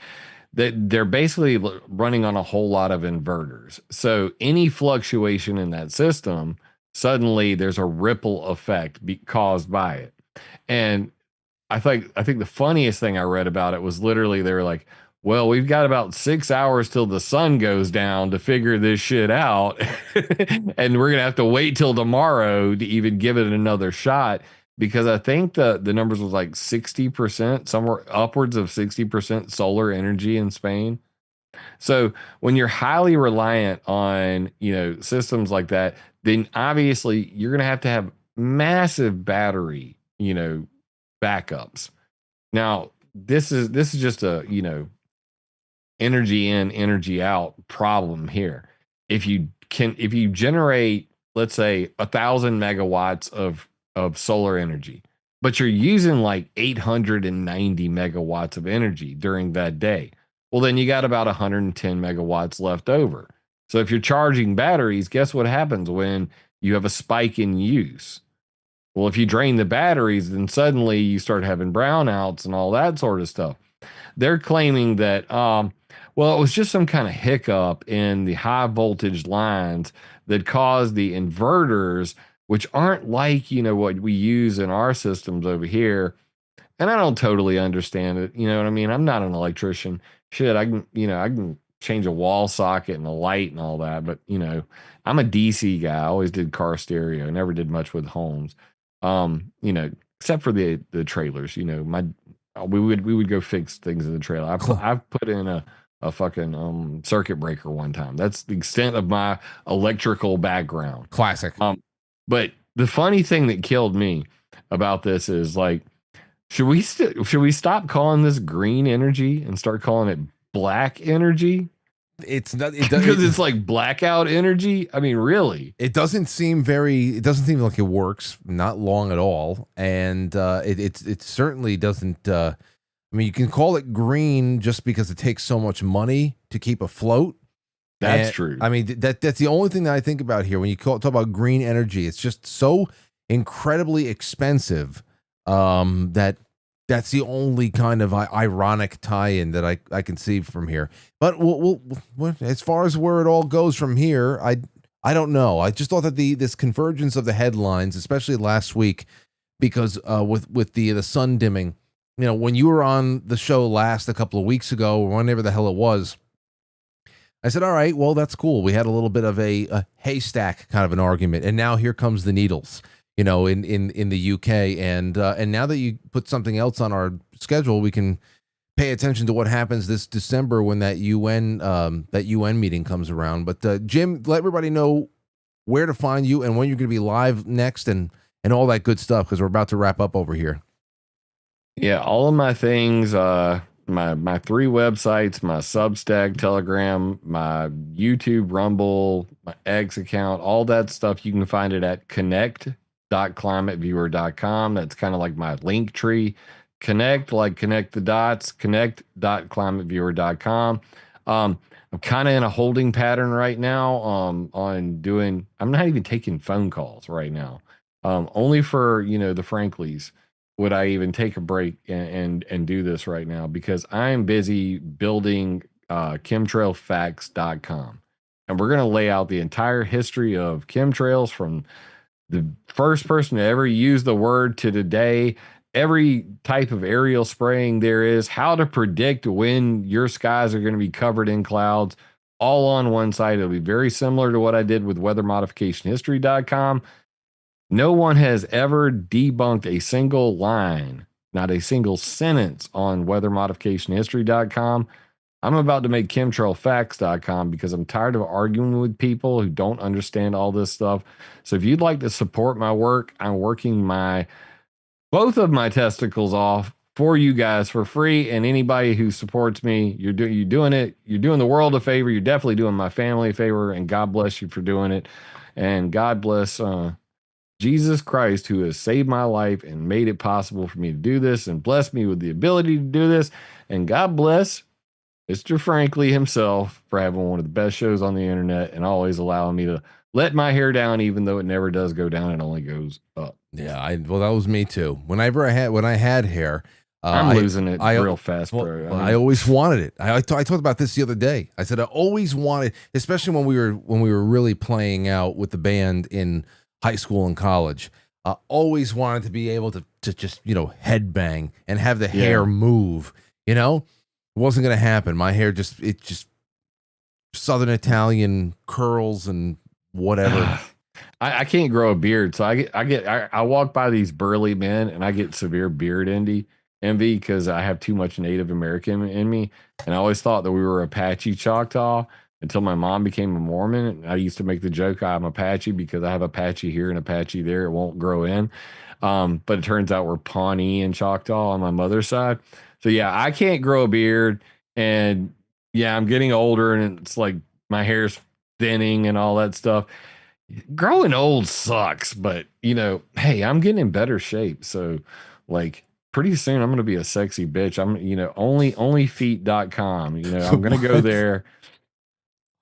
that, they're basically running on a whole lot of inverters. So any fluctuation in that system, suddenly there's a ripple effect caused by it. And I think the funniest thing I read about it was literally they were like, well, we've got about 6 hours till the sun goes down to figure this shit out. And we're going to have to wait till tomorrow to even give it another shot, because I think the numbers was like 60%, somewhere upwards of 60% solar energy in Spain. So when you're highly reliant on, systems like that, then obviously you're going to have massive battery, backups. Now, this is just a, energy in, energy out problem here. If you generate, let's say, 1,000 megawatts of solar energy, but you're using like 890 megawatts of energy during that day, well, then you got about 110 megawatts left over. So if you're charging batteries, guess what happens when you have a spike in use? Well, if you drain the batteries, then suddenly you start having brownouts and all that sort of stuff. They're claiming that, well, it was just some kind of hiccup in the high voltage lines that caused the inverters, which aren't like, what we use in our systems over here. And I don't totally understand it. You know what I mean? I'm not an electrician. Shit, I can change a wall socket and a light and all that. But, I'm a DC guy. I always did car stereo, never did much with homes. Except for the trailers, we would go fix things in the trailer. I've put in a fucking circuit breaker one time. That's the extent of my electrical background. Classic. But the funny thing that killed me about this is, like, should we stop calling this green energy and start calling it black energy? It's not because it's like blackout energy. I mean, really, it doesn't seem like it works not long at all, and it certainly doesn't. I mean, you can call it green just because it takes so much money to keep afloat. That's true. I mean, that's the only thing that I think about here when you talk about green energy. It's just so incredibly expensive that's the only kind of ironic tie-in that I can see from here. But we'll, as far as where it all goes from here, I don't know. I just thought that this convergence of the headlines, especially last week, because with the sun dimming. When you were on the show last a couple of weeks ago, or whenever the hell it was, I said, all right, well, that's cool. We had a little bit of a haystack kind of an argument. And now here comes the needles, in the UK. And now that you put something else on our schedule, we can pay attention to what happens this December when that UN meeting comes around. But Jim, let everybody know where to find you and when you're going to be live next and all that good stuff, because we're about to wrap up over here. Yeah, all of my things, my 3 websites, my Substack, Telegram, my YouTube, Rumble, my X account, all that stuff, you can find it at connect.climateviewer.com. That's kind of like my link tree. Connect, like connect the dots, connect.climateviewer.com. I'm kind of in a holding pattern right now I'm not even taking phone calls right now. Only for, the Franklies would I even take a break and do this right now, because I'm busy building chemtrailfacts.com. And we're going to lay out the entire history of chemtrails from the first person to ever use the word to today, every type of aerial spraying there is, how to predict when your skies are going to be covered in clouds, all on one site. It'll be very similar to what I did with weathermodificationhistory.com. No one has ever debunked a single line, not a single sentence on weathermodificationhistory.com. I'm about to make chemtrailfacts.com because I'm tired of arguing with people who don't understand all this stuff. So if you'd like to support my work, I'm working my both of my testicles off for you guys for free. And anybody who supports me, you're doing it. You're doing the world a favor. You're definitely doing my family a favor. And God bless you for doing it. And God bless Jesus Christ, who has saved my life and made it possible for me to do this and blessed me with the ability to do this. And God bless Mr. Frankly himself for having one of the best shows on the internet and always allowing me to let my hair down, even though it never does go down. It only goes up. Yeah, well, that was me too. When I had hair, I'm losing it real fast, bro. I always wanted it. I talked about this the other day. I said I always wanted, especially when we were really playing out with the band in high school and college. I always wanted to be able to just headbang and have the hair move. It wasn't going to happen. My hair just Southern Italian curls and whatever. I can't grow a beard, so I walk by these burly men and I get severe beard envy because I have too much Native American in me. And I always thought that we were Apache Choctaw until my mom became a Mormon. I used to make the joke I'm Apache because I have Apache here and Apache there. It won't grow in. But it turns out we're Pawnee and Choctaw on my mother's side. So yeah, I can't grow a beard, and yeah, I'm getting older and it's like my hair's thinning and all that stuff. Growing old sucks, but hey, I'm getting in better shape. So like pretty soon I'm going to be a sexy bitch. I'm, onlyfeet.com, I'm going to go there.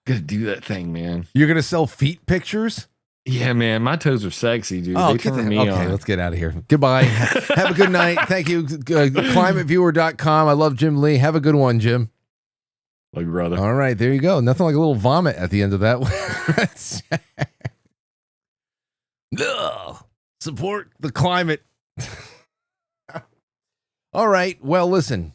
Gonna do that thing, man. You're going to sell feet pictures? Yeah, man. My toes are sexy, dude. Oh, they turn me on. Let's get out of here. Goodbye. Have a good night. Thank you. ClimateViewer.com. I love Jim Lee. Have a good one, Jim. Love you, brother. All right, there you go. Nothing like a little vomit at the end of that. Ugh. Support the climate. All right. Well, listen.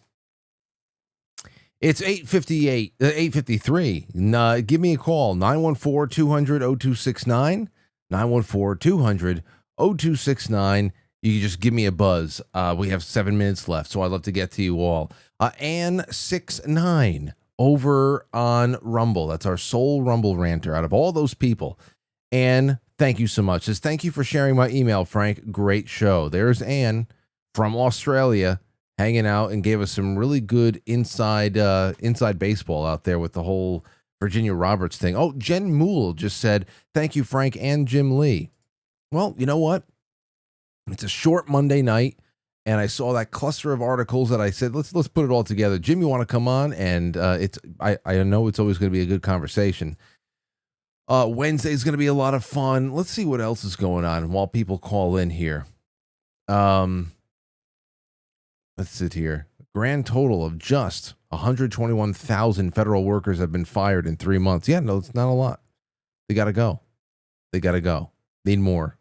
It's 8:53. Give me a call. 914-200-0269. 914-200-0269. You can just give me a buzz. We have 7 minutes left, so I'd love to get to you all. Ann69 over on Rumble. That's our sole Rumble ranter out of all those people. Ann, thank you so much. Says, thank you for sharing my email, Frank. Great show. There's Ann from Australia hanging out and gave us some really good inside baseball out there with the whole Virginia Roberts thing. Oh, Jen Moole just said, thank you, Frank and Jim Lee. Well, you know what? It's a short Monday night, and I saw that cluster of articles that I said, let's put it all together. Jim, you want to come on? And I know it's always going to be a good conversation. Wednesday is going to be a lot of fun. Let's see what else is going on while people call in here. Let's sit here. Grand total of just 121,000 federal workers have been fired in 3 months. Yeah, no, it's not a lot. They got to go. Need more.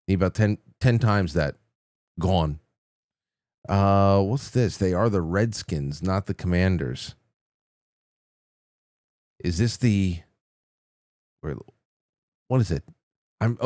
Need about 10 times that. Gone. What's this? They are the Redskins, not the Commanders. Is this the... What is it?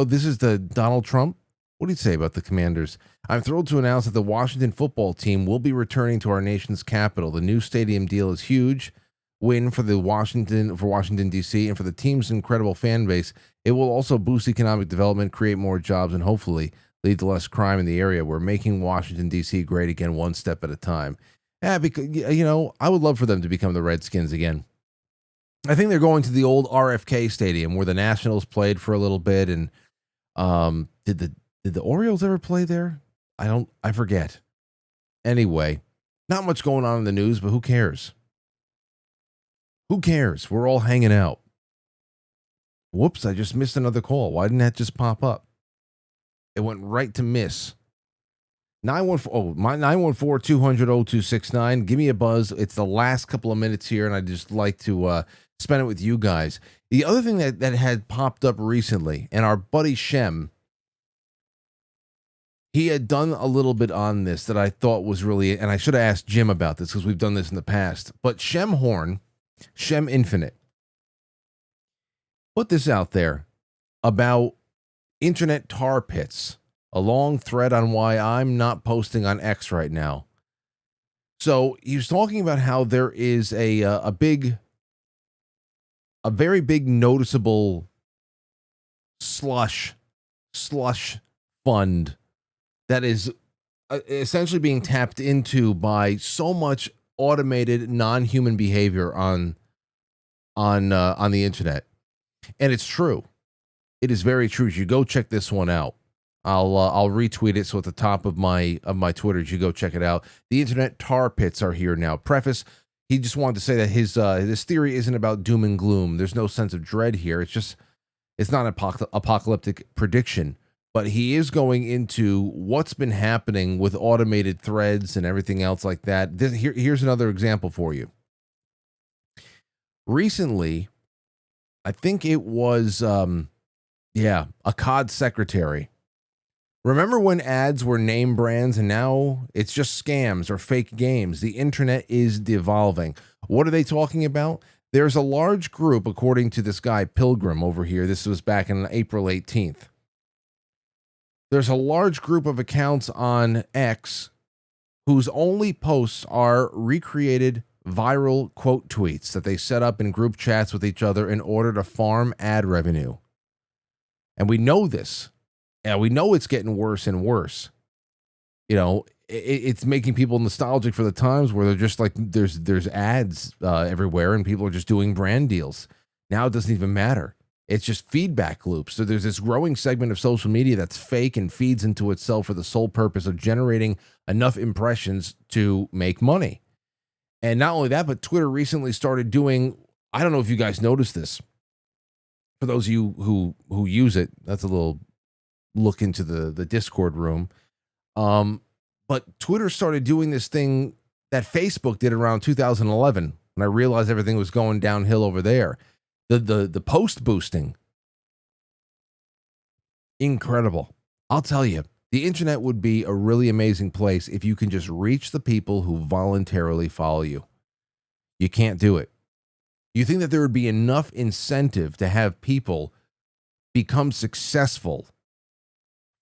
This is the Donald Trump? What do you say about the Commanders? I'm thrilled to announce that the Washington football team will be returning to our nation's capital. The new stadium deal is huge win for Washington, D.C., and for the team's incredible fan base. It will also boost economic development, create more jobs, and hopefully lead to less crime in the area. We're making Washington, D.C. great again, one step at a time. Yeah, because, I would love for them to become the Redskins again. I think they're going to the old RFK Stadium where the Nationals played for a little bit. And did the Orioles ever play there? I forget. Anyway, not much going on in the news, but who cares? Who cares? We're all hanging out. Whoops, I just missed another call. Why didn't that just pop up? It went right to miss. 914-200-0269. Give me a buzz. It's the last couple of minutes here, and I'd just like to spend it with you guys. The other thing that had popped up recently, and our buddy Shem, he had done a little bit on this that I thought was really, and I should have asked Jim about this because we've done this in the past, but Shem Horn, Shem Infinite, put this out there about internet tar pits, a long thread on why I'm not posting on X right now. So he was talking about how there is a very big noticeable slush fund that is essentially being tapped into by so much automated non-human behavior on the internet. And it's true. It is very true. You go check this one out. I'll retweet it. So at the top of my Twitter, you go check it out. The internet tar pits are here now. Preface: he just wanted to say that his theory isn't about doom and gloom. There's no sense of dread here. It's not an apocalyptic prediction, but he is going into what's been happening with automated threads and everything else like that. Here's another example for you. Recently, I think it was a COD secretary. Remember when ads were name brands and now it's just scams or fake games? The internet is devolving. What are they talking about? There's a large group, according to this guy Pilgrim over here. This was back on April 18th. There's a large group of accounts on X whose only posts are recreated viral quote tweets that they set up in group chats with each other in order to farm ad revenue. And we know this. And we know it's getting worse and worse. You know, it's making people nostalgic for the times where they're just like, there's ads everywhere and people are just doing brand deals. Now it doesn't even matter. It's just feedback loops. So there's this growing segment of social media that's fake and feeds into itself for the sole purpose of generating enough impressions to make money. And not only that, but Twitter recently started doing, I don't know if you guys noticed this. For those of you who use it, that's a little look into the Discord room. But Twitter started doing this thing that Facebook did around 2011 when I realized everything was going downhill over there. The post boosting. Incredible. I'll tell you, the internet would be a really amazing place if you can just reach the people who voluntarily follow you. You can't do it. You think that there would be enough incentive to have people become successful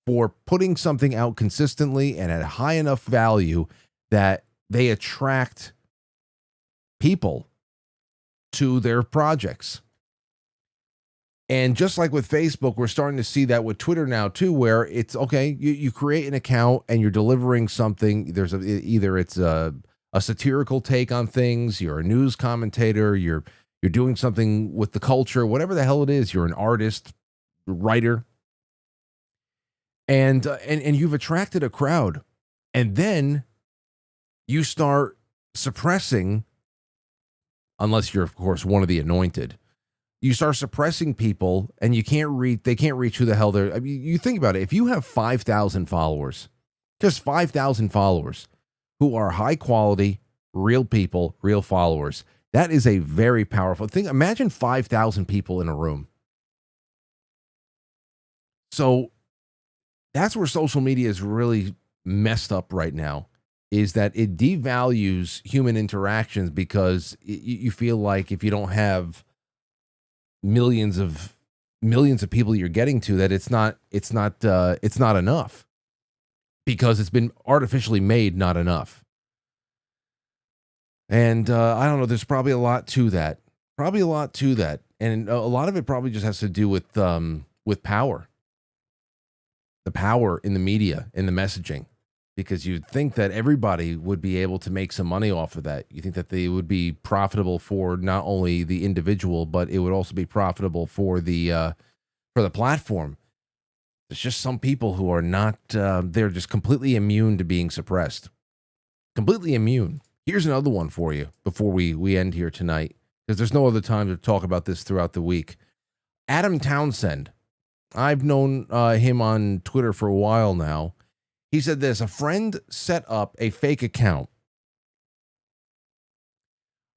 for putting something out consistently and at high enough value that they attract people to their projects. And just like with Facebook, we're starting to see that with Twitter now too, where it's okay, you create an account and you're delivering something. There's either it's a satirical take on things, you're a news commentator, you're doing something with the culture, whatever the hell it is, you're an artist, writer. And you've attracted a crowd, and then you start suppressing, unless you're of course one of the anointed, you start suppressing people, and they can't reach who the hell they're. I mean, you think about it. If you have 5,000 followers, just 5,000 followers who are high quality, real people, real followers, that is a very powerful thing. Imagine 5,000 people in a room. So that's where social media is really messed up right now, is that it devalues human interactions because you feel like if you don't have millions of people you're getting to, that it's not enough because it's been artificially made not enough. And I don't know, there's probably a lot to that. And a lot of it probably just has to do with power. The power in the media, in the messaging, because you'd think that everybody would be able to make some money off of that. You think that they would be profitable for not only the individual, but it would also be profitable for the platform. There's just some people who are not, they're just completely immune to being suppressed. Completely immune. Here's another one for you before we end here tonight, because there's no other time to talk about this throughout the week. Adam Townsend. I've known him on Twitter for a while now. He said this: a friend set up a fake account.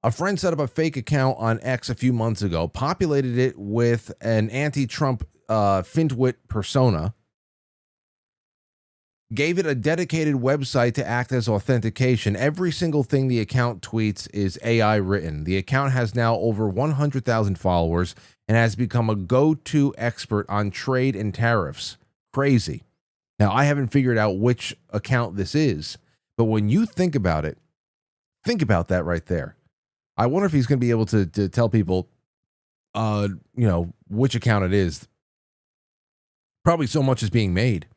A friend set up a fake account on X a few months ago, populated it with an anti-Trump Fintwit persona, gave it a dedicated website to act as authentication. Every single thing the account tweets is AI written. The account has now over 100,000 followers and has become a go-to expert on trade and tariffs. Crazy. Now, I haven't figured out which account this is, but when you think about it, think about that right there. I wonder if he's going to be able to tell people, which account it is. Probably so much is being made.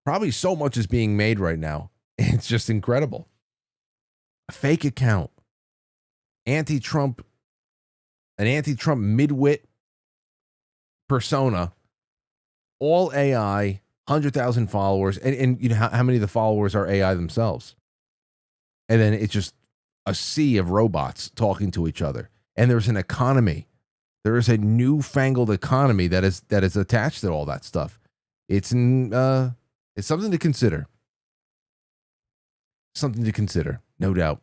Probably so much is being made right now. It's just incredible. A fake account, anti-Trump, an anti-Trump midwit persona, all AI, 100,000 followers, and you know how many of the followers are AI themselves, and then it's just a sea of robots talking to each other. And there's an economy. There is a newfangled economy that is attached to all that stuff. It's something to consider. Something to consider, no doubt.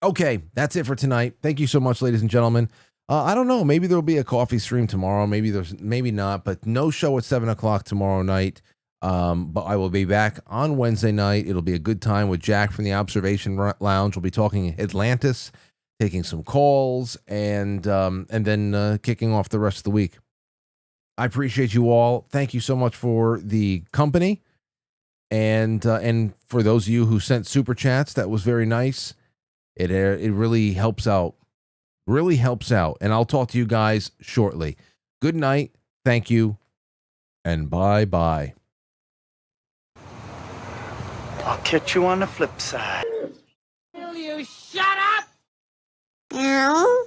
Okay, that's it for tonight. Thank you so much, ladies and gentlemen. I don't know. Maybe there'll be a coffee stream tomorrow. Maybe not. But no show at 7:00 tomorrow night. But I will be back on Wednesday night. It'll be a good time with Jack from the Observation Lounge. We'll be talking Atlantis, taking some calls, and then kicking off the rest of the week. I appreciate you all. Thank you so much for the company, and for those of you who sent super chats, that was very nice. It really helps out. Really helps out. And I'll talk to you guys shortly. Good night. Thank you. And bye-bye. I'll catch you on the flip side. Will you shut up? No.